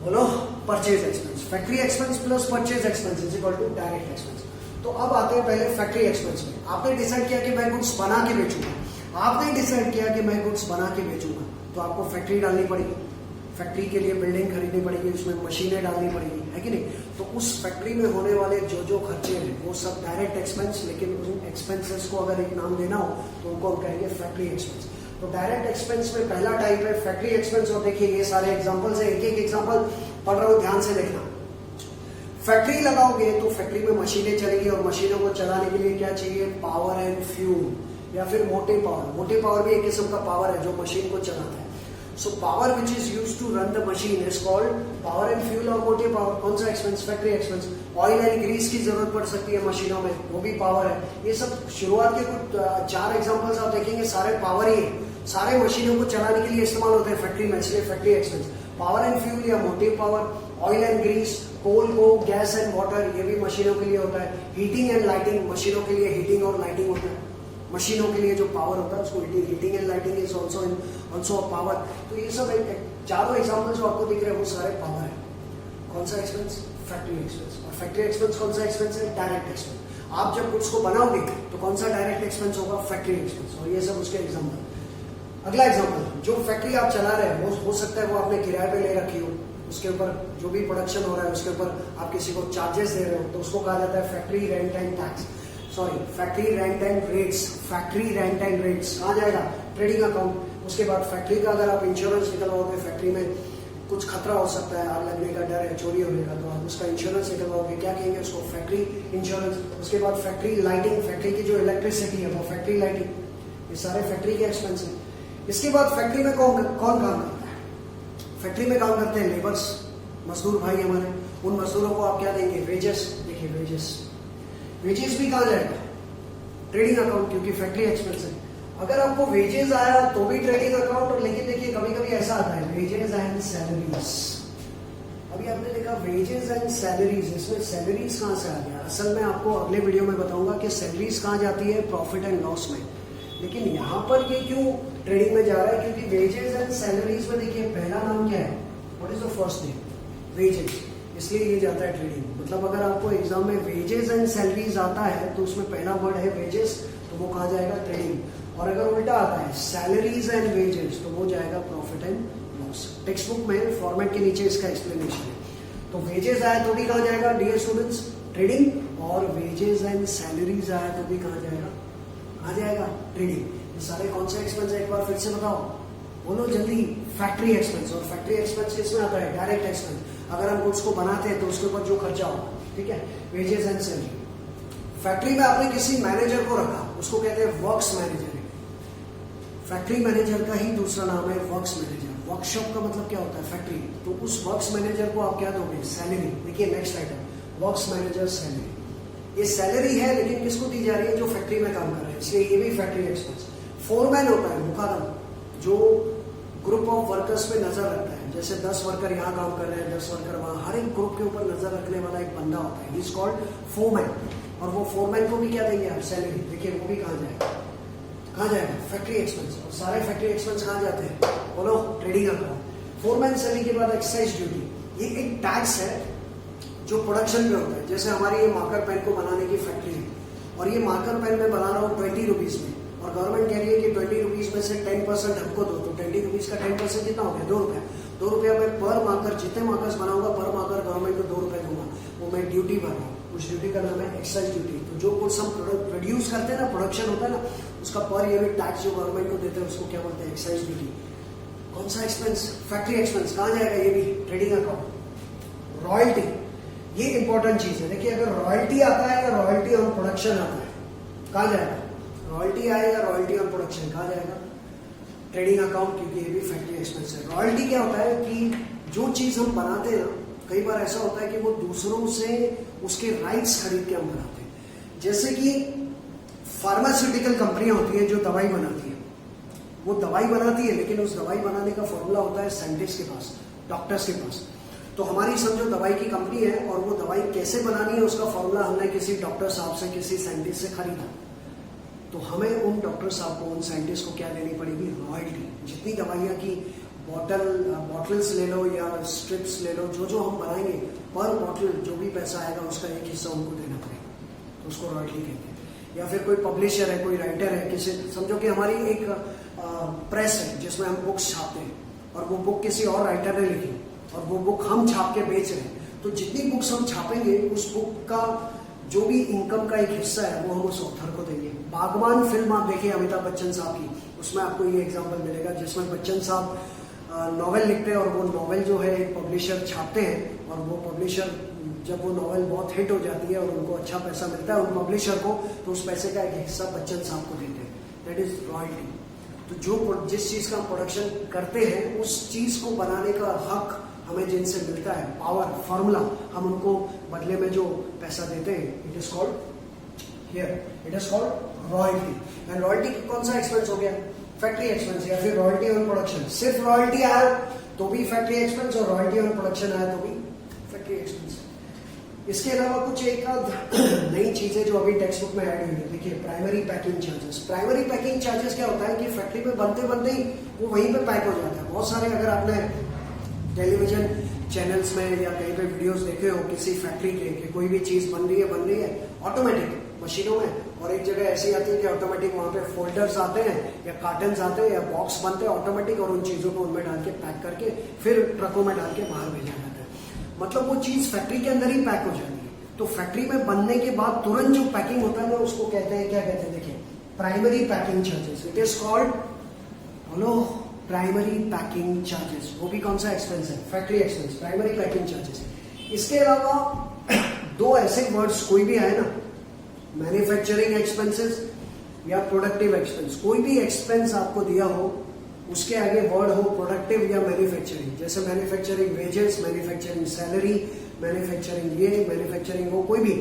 बोलो purchase expense. Factory expense plus purchase expense is equal to direct expense. तो अब आते हैं पहले फैक्ट्री एक्सपेंस में। आपने डिसाइड किया कि मैं गुड्स बना के बेचूंगा, आपने डिसाइड किया कि मैं गुड्स बना के बेचूंगा, तो आपको फैक्ट्री डालनी पड़ेगी, फैक्ट्री के लिए बिल्डिंग खरीदनी पड़ेगी, उसमें मशीनें डालनी पड़ेगी, है कि नहीं? तो उस फैक्ट्री में होने वाले जो जो खर्चे हैं वो सब डायरेक्ट एक्सपेंस, लेकिन उन एक्सपेंसेस को अगर एक नाम देना हो तो उनको हम कहेंगे फैक्ट्री एक्सपेंस। तो डायरेक्ट एक्सपेंस में पहला टाइप है फैक्ट्री एक्सपेंस। और देखिए ये सारे एग्जांपल्स है, एक एक एग्जांपल पढ़ रहा हूँ, ध्यान से देखना। फैक्ट्री लगाओगे तो फैक्ट्री में मशीनें चलेगी, और मशीनों को चलाने के लिए क्या चाहिए? पावर एंड फ्यूल, या फिर मोटे पावर। मोटे पावर भी एक किस्म का पावर है जो मशीन को चलाता है। So power which is used to run the machine is called power and fuel और मोटे पावर। कौन सा expense? Factory expense. Oil and grease की जरूरत पड़ सकती है मशीनों में, वो भी पावर है। ये सब शुरुआत के कुछ 4 एग्जांपल्स आप देखेंगे, सारे पावर ही है, सारे मशीनों को चलाने के लिए इस्तेमाल होते हैं फैक्ट्री में, इसलिए factory expense. Power and fuel या मोटे पावर, ऑयल एंड ग्रीस, कोल को, गैस एंड वाटर, ये भी मशीनों के लिए होता है। हीटिंग एंड लाइटिंग, मशीनों के लिए हीटिंग और लाइटिंग होता है। मशीनों के लिए जो पावर होता है उसको heating and lighting is also power. तो ये सब चारों एग्जांपल जो आपको दिख रहे हैं वो सारे पावर है। कौन सा एक्सपेंस? Factory expense. और फैक्ट्री एक्सपेंस कौन सा एक्सपेंस है? Direct expense. आप जब गुड्स को बनाओगे तो कौन सा डायरेक्ट एक्सपेंस होगा? Factory expense. और ये सब उसके एग्जाम्पल। अगला एग्जाम्पल, जो फैक्ट्री आप चला रहे हैं वो हो सकता है वो आपने किराए पे ले रखी हो, उसके ऊपर जो भी प्रोडक्शन हो रहा है उसके ऊपर आप किसी को चार्जेस दे रहे हो, तो उसको कहा जाता है factory rent and tax, sorry factory rent and rates. Factory rent and rates कहाँ जाएगा? Trading account. उसके बाद फैक्ट्री का अगर आप इंश्योरेंस निकलवाओगे, फैक्ट्री में कुछ खतरा हो सकता है, आग लगने का डर है, चोरी होने का, तो आप उसका इंश्योरेंस निकलवाओगे, क्या कहेंगे उसको? Factory insurance. उसके बाद फैक्ट्री लाइटिंग, फैक्ट्री की जो इलेक्ट्रिसिटी है वो फैक्ट्री लाइटिंग, ये सारे फैक्ट्री के एक्सपेंस है। इसके बाद फैक्ट्री में कौन काम करता है? फैक्ट्री में काम करते हैं लेबर्स, मजदूर भाई हमारे। उन मजदूरों को आप क्या देंगे? वेजेस। देखिए वेजेस, वेजेस भी कहाँ जाएगा? ट्रेडिंग अकाउंट, क्योंकि फैक्ट्री एक्सपेंस है। अगर आपको वेजेस आया तो भी ट्रेडिंग अकाउंट, और लेकिन देखिए कभी कभी ऐसा आता है वेजेस एंड सैलरीज। अभी आपने देखा वेजेस एंड सैलरीज, इसमें सैलरीज कहाँ से आ गया? असल में आपको अगले वीडियो में बताऊंगा कि सैलरीज कहाँ जाती है? प्रॉफिट एंड लॉस में। लेकिन यहाँ पर ये क्यों ट्रेडिंग में जा रहा है? क्योंकि वेजेस एंड सैलरीज में देखिए पहला नाम क्या है? What is the first name? Wages, इसलिए ये जाता है ट्रेडिंग। मतलब अगर आपको एग्जाम में वेजेस एंड सैलरीज आता है तो उसमें पहला वर्ड है वेजेस, तो वो कहा जाएगा ट्रेडिंग। और अगर उल्टा आता है सैलरीज एंड वेजेस तो वो जाएगा profit and loss. Text book में फॉर्मेट के नीचे इसका एक्सप्लेनेशन है। तो वेजेस आया तो भी कहा जाएगा डियर स्टूडेंट्स? ट्रेडिंग। और वेजेस एंड सैलरीज आया तो भी कहा जाएगा? कहा जाएगा? ट्रेडिंग। ये सारे कौन से एक्सपेंस है एक बार फिर से बताओ, बोलो जल्दी। Factory expense. और फैक्ट्री एक्सपेंस किसमें आता है? Direct expense. अगर हम गुड्स को बनाते हैं तो उसके ऊपर जो खर्चा होगा, ठीक है, वेजेस एंड सैलरी। फैक्ट्री में आपने किसी मैनेजर को रखा, उसको कहते हैं वर्क्स मैनेजर। फैक्ट्री मैनेजर का ही दूसरा नाम है वर्क्स मैनेजर। वर्कशॉप का मतलब क्या होता है? फैक्ट्री। तो उस वर्क्स मैनेजर को आप क्या दोगे? सैलरी। देखिए next item, works manager salary. ये सैलरी है लेकिन किसको दी जा रही है? जो फैक्ट्री में काम कर रहे हैं, इसलिए ये भी फैक्ट्री एक्सपेंस। फोरमैन होता है, मुकादम, जो ग्रुप ऑफ वर्कर्स पे नजर रखता है। जैसे 10 वर्कर यहाँ काम कर रहे हैं, 10 वर्कर वहाँ, हर एक ग्रुप के ऊपर नजर रखने वाला एक बंदा होता है, इज कॉल्ड फोरमैन। और वो फोरमैन को भी क्या देंगे आप? सैलरी। देखिए वो भी कहाँ जाएगा? कहाँ जाएगा? Factory expense. और सारे फैक्ट्री एक्सपेंस कहाँ जाते हैं? बोलो, ट्रेडिंग अकाउंट। फोरमैन सैलरी के बाद एक्साइज ड्यूटी, ये एक टैक्स है जो प्रोडक्शन पे होता है। जैसे हमारी ये मार्कर पेन को बनाने की फैक्ट्री है और ये मार्कर पेन मैं बना रहा हूँ 20 रुपीज़ में, और गवर्नमेंट कह रही है कि 20 रुपीज़ में से 10% हमको दो, तो 20 रुपीज़ का 10% कितना हो गया? 2 रुपये। 2 रुपया मैं पर मार्कर, जितने मार्कर्स बनाऊंगा पर मार्कर गवर्नमेंट को 2 रुपये दूंगा, वो मैं ड्यूटी भर रहा हूँ। उस ड्यूटी का नाम है एक्साइज ड्यूटी। तो जो कुछ हम प्रोड्यूस करते हैं ना, प्रोडक्शन होता है ना, उसका पर यूनिट टैक्स जो गवर्नमेंट को देते हैं उसको क्या बोलते हैं? Excise duty. कौन सा एक्सपेंस? Factory expense. कहाँ जाएगा ये भी? Trading account. रॉयल्टी, ये इंपॉर्टेंट चीज है। देखिए अगर रॉयल्टी आता है या रॉयल्टी ऑन प्रोडक्शन आता है, कहाँ जाएगा? रॉयल्टी आएगा, रॉयल्टी ऑन प्रोडक्शन कहाँ जाएगा? ट्रेडिंग अकाउंट, क्योंकि ये भी फैक्ट्री एक्सपेंस है। रॉयल्टी क्या होता है कि जो चीज हम बनाते हैं ना, कई बार ऐसा होता है कि वो दूसरों से उसके राइट्स खरीद के हम बनाते हैं। जैसे कि फार्मास्यूटिकल कंपनियां होती है जो दवाई बनाती है, वो दवाई बनाती है, लेकिन उस दवाई बनाने का फॉर्मूला होता है साइंटिस्ट के पास, डॉक्टर्स के पास। तो हमारी समझो दवाई की कंपनी है और वो दवाई कैसे बनानी है उसका फॉर्मूला हमने किसी डॉक्टर साहब से, किसी साइंटिस्ट से खरीदा, तो हमें उन डॉक्टर साहब को, उन साइंटिस्ट को क्या देनी पड़ेगी? रॉयल्टी। जितनी दवाइयाँ की बॉटल्स ले लो या स्ट्रिप्स ले लो, जो जो हम बनाएंगे पर बॉटल जो भी पैसा आएगा उसका एक हिस्सा उनको देना पड़ेगा, तो उसको रॉयल्टी कहते हैं। या फिर कोई पब्लिशर है, कोई राइटर है, किसी समझो कि हमारी एक प्रेस है जिसमें हम बुक्स छापते हैं और वो बुक किसी और राइटर ने लिखी और वो बुक हम छाप के बेच रहे हैं, तो जितनी बुक्स हम छापेंगे उस बुक का जो भी इनकम का एक हिस्सा है वो हम उस ऑथर को देंगे। बागबान फिल्म आप देखिए अमिताभ बच्चन साहब की, उसमें आपको ये एग्जांपल मिलेगा जिसमें बच्चन साहब नॉवेल लिखते हैं और वो नॉवेल जो है एक पब्लिशर छापते हैं और वो पब्लिशर जब वो नॉवेल बहुत हिट हो जाती है और उनको अच्छा पैसा मिलता है उन पब्लिशर को, तो उस पैसे का एक हिस्सा बच्चन साहब को देते हैं। That is royalty. तो जो जिस चीज का प्रोडक्शन करते हैं उस चीज को बनाने का हक हमें जिनसे मिलता है, पावर, फॉर्मूला, हम उनको बदले में जो पैसा देते हैं, it is called here, it is called royalty. And royalty कौन सा एक्सपेंस हो गया? Factory expense. या फिर रॉयल्टी ऑन प्रोडक्शन, सिर्फ रॉयल्टी आया तो भी फैक्ट्री एक्सपेंस और रॉयल्टी ऑन प्रोडक्शन आया तो भी फैक्ट्री एक्सपेंस। इसके अलावा कुछ एक नई चीजें जो अभी टेक्स्ट बुक में ऐड हुई है, देखिए primary packing charges. Primary packing charges क्या होता है कि फैक्ट्री में बनते बनते ही वो वहीं पे पैक हो जाता है। बहुत सारे अगर आपने टेलीविजन चैनल्स में या कहीं पे वीडियोस देखे हो किसी फैक्ट्री के कि कोई भी चीज बन रही है ऑटोमेटिक मशीनों में, और एक जगह ऐसी आती है कि ऑटोमेटिक वहां पे फोल्डर्स आते हैं या कार्टन्स आते हैं या बॉक्स बनते हैं ऑटोमेटिक, और उन चीजों को उनमें डाल के पैक करके फिर ट्रकों में डाल के बाहर भेजा जाता है। मतलब वो चीज फैक्ट्री के अंदर ही पैक हो जाती है। तो फैक्ट्री में बनने के बाद तुरंत जो पैकिंग होता है ना उसको कहते हैं, क्या कहते हैं? देखिए primary packing charges. It is called, बोलो, प्राइमरी पैकिंग चार्जेस। वो भी कौन सा एक्सपेंस है? Factory expense, primary packing charges. इसके अलावा दो ऐसे वर्ड्स कोई भी आए ना, मैन्युफैक्चरिंग एक्सपेंसेस या प्रोडक्टिव एक्सपेंस, कोई भी एक्सपेंस आपको दिया हो उसके आगे वर्ड हो प्रोडक्टिव या मैन्युफैक्चरिंग। जैसे manufacturing wages, manufacturing salary, manufacturing ये, मैन्युफैक्चरिंग वो, कोई भी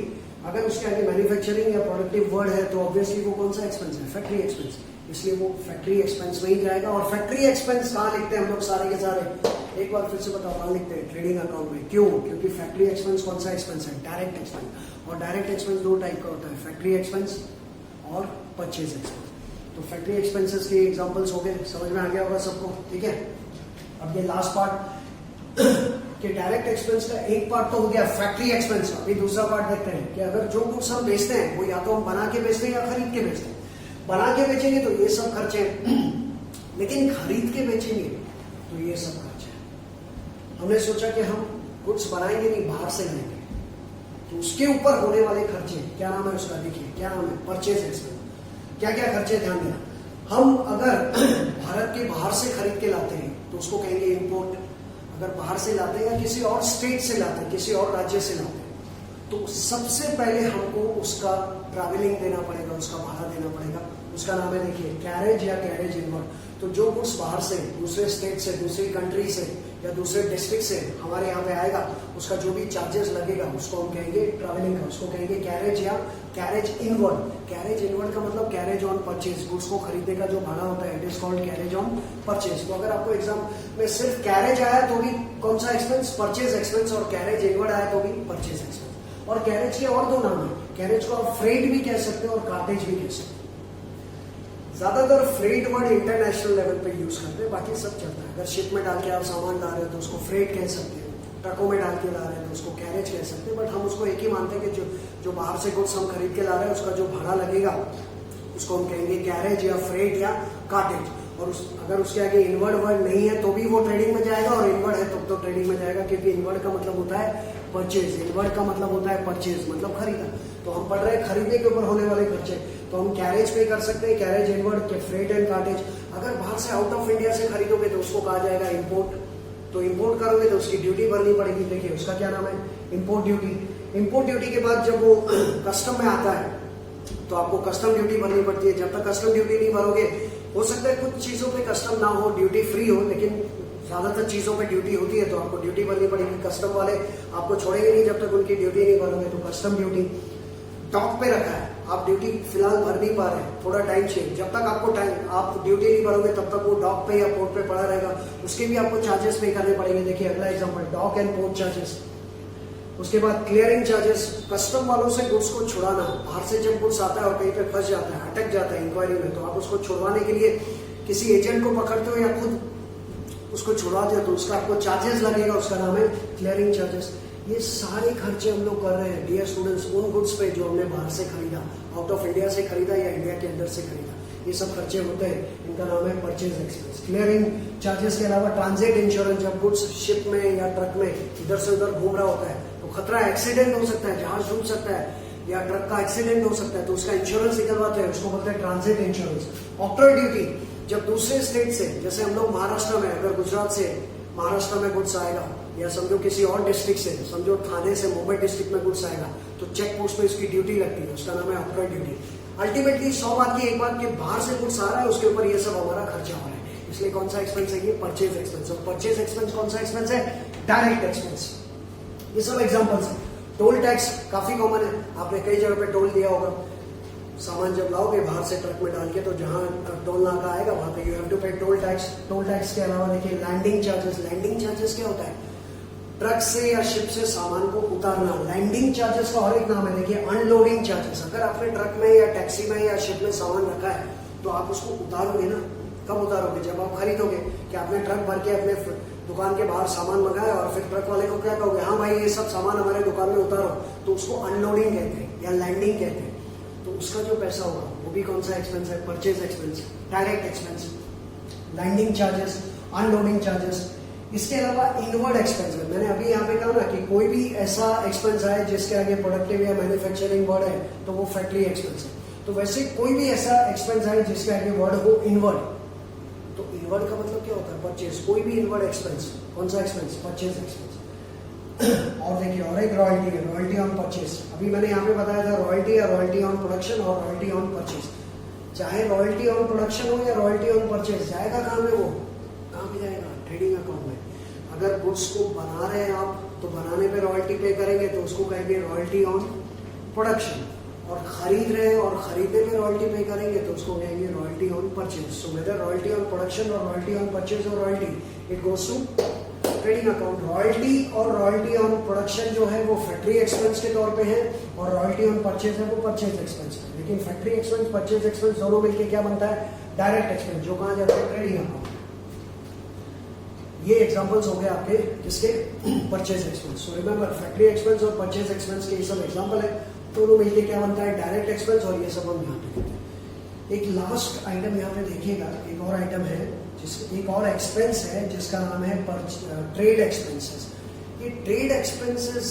अगर उसके आगे मैन्युफैक्चरिंग या प्रोडक्टिव वर्ड है तो ऑब्वियसली वो कौन सा एक्सपेंस है? Factory expense. इसलिए वो फैक्ट्री एक्सपेंस में ही जाएगा। और फैक्ट्री एक्सपेंस कहाँ लिखते हैं हम लोग सारे के सारे? एक बार फिर से बताओ, कहाँ लिखते हैं? ट्रेडिंग अकाउंट में। क्यों? क्योंकि फैक्ट्री एक्सपेंस कौन सा एक्सपेंस है? Direct expense. और डायरेक्ट एक्सपेंस दो टाइप का होता है, फैक्ट्री एक्सपेंस और परचेज एक्सपेंस। तो फैक्ट्री एक्सपेंसेस के एग्जांपल्स हो गए, समझ में आ गया होगा सबको, ठीक है। अब ये लास्ट पार्ट कि डायरेक्ट एक्सपेंस का एक पार्ट तो हो गया फैक्ट्री एक्सपेंस। अभी दूसरा पार्ट देखते हैं कि अगर जो कुछ हम बेचते हैं वो या तो हम बना के बेचते हैं या खरीद के बेचते हैं। बना के बेचेंगे तो ये सब खर्चे हैं, लेकिन खरीद के बेचेंगे तो ये सब खर्चे हैं। हमने सोचा कि हम गुड्स बनाएंगे नहीं, बाहर से लाएंगे, तो उसके ऊपर होने वाले खर्चे, क्या नाम है उसका? देखिए क्या नाम है? Purchase expense. क्या क्या खर्चे? ध्यान देना। हम अगर भारत के बाहर से खरीद के लाते हैं तो उसको कहेंगे इम्पोर्ट। अगर बाहर से लाते हैं या किसी और स्टेट से लाते हैं, किसी और राज्य से लाते हैं, तो सबसे पहले हमको उसका ट्रैवलिंग देना पड़ेगा, उसका भाड़ा देना पड़ेगा। उसका नाम है, देखिए, कैरेज या कैरेज इनवर्ड। तो जो गुड्स बाहर से, दूसरे स्टेट से, दूसरी कंट्री से या दूसरे डिस्ट्रिक्ट से हमारे यहाँ पे आएगा, उसका जो भी चार्जेस लगेगा उसको हम कहेंगे ट्रैवलिंग का, उसको कहेंगे कैरेज या कैरेज इनवर्ड। कैरेज इनवर्ड का मतलब कैरेज ऑन परचेज, गुड्स को खरीदने का जो भाड़ा होता है, it is called carriage on purchase. तो अगर आपको एग्जाम में सिर्फ कैरेज आया तो भी कौन सा एक्सपेंस? Purchase expense. और कैरेज इनवर्ड आया तो भी परचेज एक्सपेंस। और कैरेज के और दो नाम है, कैरेज को आप फ्रेट भी कह सकते हो और कार्टेज भी कह सकते हो। ज्यादातर फ्रेट वर्ड इंटरनेशनल लेवल पे यूज करते हैं, बाकी सब चलता है। अगर शिप में डाल के आप सामान ला रहे हो तो उसको फ्रेट कह सकते हो, ट्रकों में डाल के ला रहे हैं तो उसको कैरेज कह सकते हैं, बट हम उसको एक ही मानते हैं कि जो बाहर से गुड्स हम खरीद के ला रहे हैं उसका जो भाड़ा लगेगा उसको हम कहेंगे कैरेज या फ्रेट या कार्टेज। और अगर उसके आगे इनवर्ड वर्ड नहीं है तो भी वो ट्रेडिंग में जाएगा, और इनवर्ड है तो ट्रेडिंग में जाएगा, क्योंकि इनवर्ड का मतलब होता है परचेज, इनवर्ड का मतलब होता है परचेज मतलब खरीदा। तो हम पढ़ रहे हैं खरीदने के ऊपर होने वाले खर्चे, तो हम कैरेज पे कर सकते हैं, कैरेज, इनवर्ड के, फ्रेट एंड कार्टेज। अगर बाहर से आउट ऑफ इंडिया से खरीदोगे तो उसको कहा जाएगा इम्पोर्ट। तो इम्पोर्ट करोगे तो उसकी ड्यूटी भरनी पड़ेगी। देखिए उसका क्या नाम है, इम्पोर्ट ड्यूटी। इम्पोर्ट ड्यूटी के बाद जब वो कस्टम में आता है तो आपको कस्टम ड्यूटी भरनी पड़ती है। जब तक कस्टम ड्यूटी नहीं भरोगे, हो सकता है कुछ चीजों पे कस्टम ना हो, ड्यूटी फ्री हो, लेकिन ज्यादातर चीजों पे ड्यूटी होती है तो आपको ड्यूटी भरनी पड़ेगी। कस्टम वाले आपको छोड़ेंगे नहीं जब तक उनकी ड्यूटी नहीं भरोगे। तो कस्टम ड्यूटी डॉक पे रखा है, आप ड्यूटी फिलहाल भर नहीं पा रहे हैं, थोड़ा टाइम चाहिए। जब तक आपको टाइम आप ड्यूटी नहीं भरोगे तब तक वो डॉक पे या पोर्ट पे पड़ा रहेगा, उसके भी आपको चार्जेस पे करने पड़ेंगे। देखिए अगला example, dock and port charges. उसके बाद क्लियरिंग चार्जेस, कस्टम वालों से गुड्स को छुड़ाना। बाहर से जब गुड्स आता है और कहीं पे फंस जाता है, अटक जाता है इंक्वायरी में, तो आप उसको छुड़वाने के लिए किसी एजेंट को पकड़ते हो या खुद उसको छुड़वाते हो तो उसका आपको चार्जेस लगेगा, उसका नाम है क्लियरिंग चार्जेस। ये सारे खर्चे हम लोग कर रहे हैं डियर स्टूडेंट्स उन गुड्स पे जो हमने बाहर से खरीदा, आउट ऑफ इंडिया से खरीदा या इंडिया के अंदर से खरीदा। ये सब खर्चे होते हैं, इनका नाम है परचेज एक्सपेंस। क्लियरिंग चार्जेस के अलावा ट्रांजिट इंश्योरेंस, जब गुड्स शिप में या ट्रक में इधर से उधर घूम रहा होता है तो खतरा, एक्सीडेंट हो सकता है, जहाज डूब सकता है या ट्रक का एक्सीडेंट हो सकता है, तो उसका इंश्योरेंस निकलवाते हैं, उसको बोलते हैं ट्रांजिट इंश्योरेंस। ऑक्टर ड्यूटी, जब दूसरे स्टेट से, जैसे हम लोग महाराष्ट्र में, अगर गुजरात से महाराष्ट्र में गुड्स आएगा या समझो किसी और डिस्ट्रिक्ट से, समझो थाने से मुंबई डिस्ट्रिक्ट में गुड्स आएगा तो चेक पोस्ट पे उसकी ड्यूटी लगती है, उसका नाम है ऑक्टर ड्यूटी। अल्टीमेटली 100 बात की एक बात कि बाहर से गुड्स आ रहा है उसके ऊपर ये सब हमारा खर्चा हो रहा है, इसलिए कौन सा एक्सपेंस है ये, परचेज एक्सपेंस। और परचेज एक्सपेंस कौन सा एक्सपेंस है, डायरेक्ट एक्सपेंस। ये सब एग्जाम्पल्स है। टोल टैक्स काफी कॉमन है, आपने कई जगह पे टोल दिया होगा। सामान जब लाओगे बाहर से ट्रक में डाल के तो जहां टोल नाका आएगा वहां पे यू हैव टू पे टोल टैक्स। टोल टैक्स के अलावा देखिए लैंडिंग चार्जेस। लैंडिंग चार्जेस क्या होता है, ट्रक से या शिप से सामान को उतारना। लैंडिंग चार्जेस का और एक नाम है, देखिए अनलोडिंग चार्जेस। अगर आपने ट्रक में या टैक्सी में या शिप में सामान रखा है तो आप उसको उतारोगे ना, कब उतारोगे, जब आप खरीदोगे। कि आपने ट्रक भर के अपने दुकान के बाहर सामान मंगाया और फिर ट्रक वाले को क्या कहोगे, हाँ भाई ये सब सामान हमारे दुकान में उतारो, तो उसको अनलोडिंग कहते हैं या लैंडिंग कहते हैं। तो उसका जो पैसा होगा वो भी कौन सा एक्सपेंस है, purchase expense, direct expense. Landing charges, unloading charges. इसके अलावा इनवर्ड एक्सपेंस है। मैंने अभी यहाँ पे कहा ना कि कोई भी ऐसा एक्सपेंस है जिसके आगे प्रोडक्टिव या मैन्युफैक्चरिंग वर्ड है तो वो फैक्ट्री एक्सपेंस है। तो वैसे कोई भी ऐसा एक्सपेंस है जिसके आगे वर्ड हो इनवर्ड, तो इनवर्ड का मतलब क्या होता है, परचेज। कोई भी इनवर्ड एक्सपेंस, कौन सा एक्सपेंस, परचेज एक्सपेंस। और देखिए और एक रॉयल्टी है, रॉयल्टी ऑन परचेज। अभी मैंने यहाँ पे बताया था रॉयल्टी या रॉयल्टी ऑन प्रोडक्शन और रॉयल्टी ऑन परचेज। चाहे रॉयल्टी ऑन प्रोडक्शन हो या रॉयल्टी ऑन परचेज, जाएगा कहाँ में, वो कहाँ पे जाएगा, ट्रेडिंग अकाउंट में। अगर गुड्स को बना रहे हैं आप तो बनाने पे रॉयल्टी पे करेंगे तो उसको कहेंगे रॉयल्टी ऑन प्रोडक्शन, और खरीद रहे हैं और खरीदने पे रॉयल्टी पे करेंगे तो उसको कहेंगे royalty on purchase. So whether royalty on production और रॉयल्टी ऑन परचेज और royalty, it goes to trading account. Royalty और रॉयल्टी ऑन प्रोडक्शन जो है वो फैक्ट्री एक्सपेंस के तौर पे है और रॉयल्टी ऑन परचेज है वो परचेज एक्सपेंस है। लेकिन फैक्ट्री एक्सपेंस, परचेज एक्सपेंस दोनों मिलकर क्या बनता है, डायरेक्ट एक्सपेंस, जो कहा जाता है ट्रेडिंग अकाउंट। ये एग्जांपल्स हो गए आपके किसके, purchase expense. So remember factory expense और परचेज एक्सपेंस के ये सब एग्जांपल है, दोनों मिलकर क्या बनता है, डायरेक्ट एक्सपेंस, और ये सब हम यहाँ पे देखते हैं। एक लास्ट आइटम यहाँ पे देखिएगा, एक और आइटम है एक और एक्सपेंस है जिसका नाम है ट्रेड एक्सपेंसेस। ये ट्रेड एक्सपेंसेस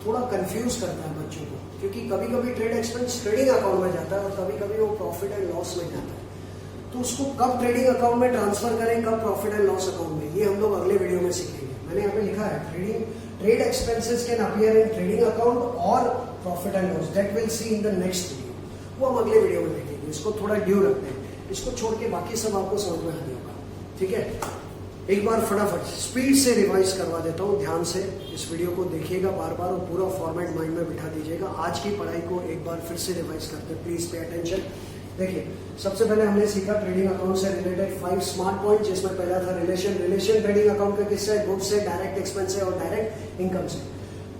थोड़ा कंफ्यूज करता है बच्चों को, क्योंकि कभी कभी ट्रेड एक्सपेंस ट्रेडिंग अकाउंट में जाता है और कभी कभी वो प्रॉफिट एंड लॉस में जाता है। तो उसको कब ट्रेडिंग अकाउंट में ट्रांसफर करें, कब प्रॉफिट एंड लॉस अकाउंट में, ये हम लोग अगले वीडियो में सीखेंगे। मैंने यहाँ पे लिखा है trade expenses can appear in trading account और profit and loss, that will see in the next video. वो हम अगले वीडियो में देखेंगे। इसको थोड़ा ड्यू रखते हैं, इसको छोड़ के बाकी सब आपको समझ में आ जाएगा। ठीक है, एक बार फटाफट स्पीड से रिवाइज करवा देता हूँ, ध्यान से इस वीडियो को देखिएगा बार बार और पूरा फॉर्मेट माइंड में बिठा दीजिएगा। आज की पढ़ाई को एक बार फिर से रिवाइज करते हैं, प्लीज पे अटेंशन। देखिए सबसे पहले हमने सीखा ट्रेडिंग अकाउंट से रिलेटेड 5 स्मार्ट पॉइंट, जिसमें पहला था रिलेशन ट्रेडिंग अकाउंट का किससे, गुड्स से, डायरेक्ट एक्सपेंस से और डायरेक्ट इनकम से।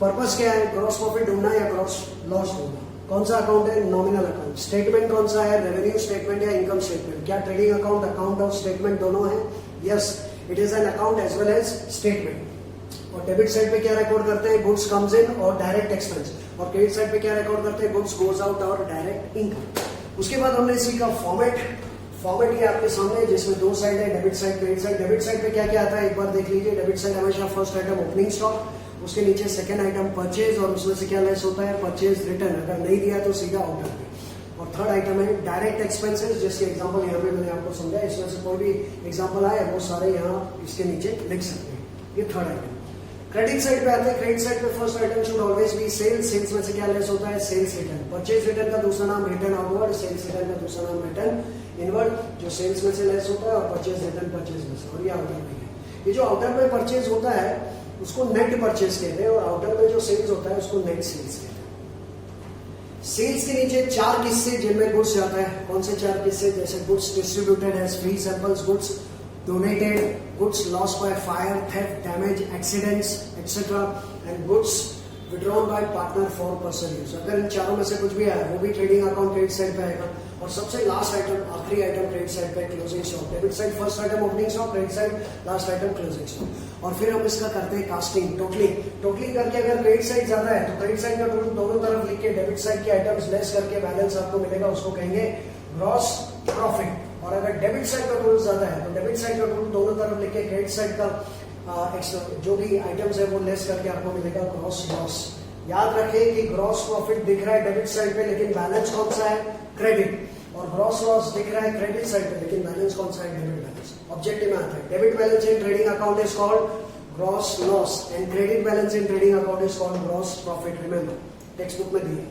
पर्पस क्या है, ग्रॉस प्रॉफिट ढूंढना या ग्रॉस लॉस ढूंढना। कौन सा अकाउंट है, नॉमिनल अकाउंट। स्टेटमेंट कौन सा है, रेवेन्यू स्टेटमेंट या इनकम स्टेटमेंट। क्या ट्रेडिंग अकाउंट अकाउंट और स्टेटमेंट दोनों है, yes it is an account as well as statement. और डेबिट साइड पे क्या रिकॉर्ड करते हैं, गुड्स कम्स इन और डायरेक्ट एक्सपेंस, और क्रेडिट साइड पे क्या रिकॉर्ड करते हैं, गुड्स गोज आउट और डायरेक्ट इनकम। उसके बाद हमने सीखा फॉर्मेट ये आपके सामने है, जिसमें दो साइड है, debit side credit side. Debit side पे क्या क्या आता है एक बार देख लीजिए। डेबिट साइड हमेशा फर्स्ट आइटम ओपनिंग स्टॉक, उसके नीचे सेकंड आइटम परचेज, और उसमें से क्या लेस होता है, परचेज रिटर्न, अगर नहीं दिया तो सीधा आउटर पे। और थर्ड आइटम है डायरेक्ट एक्सपेंसेस, जिसके एग्जांपल यहाँ पे मैंने आपको समझा, इसमें से कोई भी एग्जांपल आए वो सारे यहाँ इसके नीचे लिख सकते हैं। ये थर्ड आइटम। क्रेडिट साइड पे आते हैं। क्रेडिट साइड पे first item should always be sales. सेल्स में से क्या लेस होता है, सेल्स रिटर्न। परचेज रिटर्न का दूसरा नाम रिटर्न आउटवर्ड, सेल्स रिटर्न का दूसरा नाम रिटर्न इनवर्ड, जो सेल्स में से लेस होता है, और परचेज रिटर्न परचेज में से, और ये आउटर में है। ये जो आउटर में परचेज होता है उसको नेट परचेज कहते हैं, और आउटर में जो सेल्स होता है उसको नेट सेल्स कहते हैं। सेल्स के नीचे चार किस्से जिनमें गुड्स जाता है। कौन से चार किस्से, जैसे goods distributed as free samples, goods donated, goods lost by fire, theft, damage, accidents, etc. and goods withdrawn by partner for personal use। अगर इन चारों में से कुछ भी आया वो भी ट्रेडिंग अकाउंट क्रेडिट साइड पे आएगा। और सबसे लास्ट आइटम, आखिरी आइटम क्रेडिट साइड पे closing stock. Debit side first item opening stock, credit side last item closing stock. और फिर हम इसका करते हैं कास्टिंग, टोटलिंग करके अगर क्रेडिट साइड ज्यादा है तो क्रेडिट साइड का टोटल दोनों तरफ लिख के डेबिट साइड के आइटम्स लेस करके बैलेंस आपको मिलेगा, उसको कहेंगे ग्रॉस प्रॉफिट। और अगर डेबिट साइड का टोटल ज्यादा है तो डेबिट साइड का टोटल दोनों तरफ लिख के क्रेडिट साइड का जो भी आइटम्स है वो लेस करके आपको मिलेगा ग्रॉस लॉस। याद रखें कि ग्रॉस प्रॉफिट दिख रहा है डेबिट साइड पे, लेकिन बैलेंस कौन सा है, क्रेडिट। और ग्रॉस लॉस दिख रहा है क्रेडिट साइड पे, लेकिन बैलेंस कौन सा है, डेबिट बैलेंस। ऑब्जेक्टिव में आता है debit balance in trading account is called gross loss and credit balance in trading account is called gross profit. Remember, text book में दिए।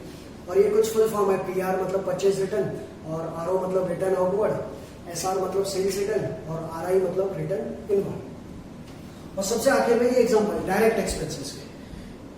और ये कुछ फुल फॉर्म है, पीआर मतलब परचेज रिटर्न, और आरओ मतलब रिटर्न आउटवर्ड, एसआर मतलब सेल्स रिटर्न, और आरआई मतलब रिटर्न इनवर्ड। और सबसे आखिर में ये एग्जांपल डायरेक्ट एक्सपेंसेस के।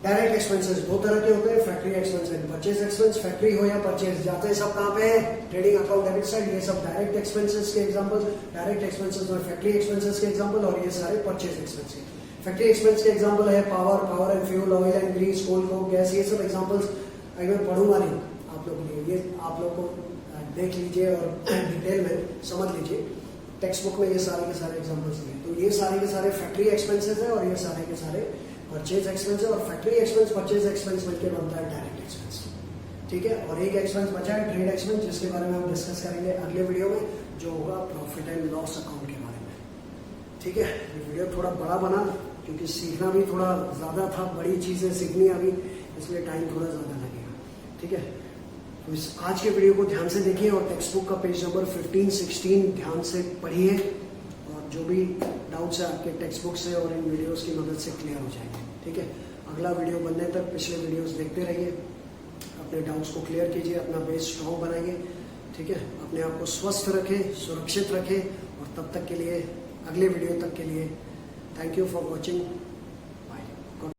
डायरेक्ट एक्सपेंसेस दो तरह के होते हैं, factory expense and purchase expense. Factory हो या परचेज, जाते हैं सब कहाँ पे है, ट्रेडिंग अकाउंट डेबिट साइड। ये सब डायरेक्ट एक्सपेंसेस के एग्जांपल, डायरेक्ट एक्सपेंसेस और फैक्ट्री एक्सपेंसेस के एग्जांपल, और ये सारे परचेज एक्सपेंस के। फैक्ट्री एक्सपेंस के एग्जांपल है power and fuel, oil and grease, coal, coke, gas. ये सब एग्जांपल्स मैं पढ़ूंगा नहीं आप लोगों के लिए, ये आप लोग को देख लीजिए और डिटेल में समझ लीजिए। टेक्स्ट बुक में ये सारे के सारे एग्जांपल्स दिए। तो ये सारे के सारे फैक्ट्री एक्सपेंसेस है, और ये सारे के सारे परचेज एक्सपेंस है। और फैक्ट्री एक्सपेंस परचेज एक्सपेंस मिलकर बनता है डायरेक्ट एक्सपेंस। ठीक है, और एक एक्सपेंस बचा है ट्रेड एक्सपेंस, जिसके बारे में हम डिस्कस करेंगे अगले वीडियो में, जो होगा प्रॉफिट एंड लॉस अकाउंट के बारे में। ठीक है, ये वीडियो थोड़ा बड़ा बना क्योंकि सीखना भी थोड़ा ज्यादा था, बड़ी चीजें सीखनी अभी, इसलिए टाइम थोड़ा ज्यादा लगेगा। ठीक है, तो इस आज के वीडियो को ध्यान से देखिए, और टेक्स्ट बुक का पेज नंबर 15-16 ध्यान से पढ़िए, और जो भी डाउट्स है आपके टेक्स्ट बुक से और इन वीडियोस की मदद से क्लियर हो जाएंगे। ठीक है, अगला वीडियो बनने तक पिछले वीडियोस देखते रहिए, अपने डाउट्स को क्लियर कीजिए, अपना बेस स्ट्रॉन्ग बनाइए। ठीक है, अपने आप को स्वस्थ रखें, सुरक्षित रखें, और तब तक के लिए, अगले वीडियो तक के लिए, थैंक यू फॉर वॉचिंग।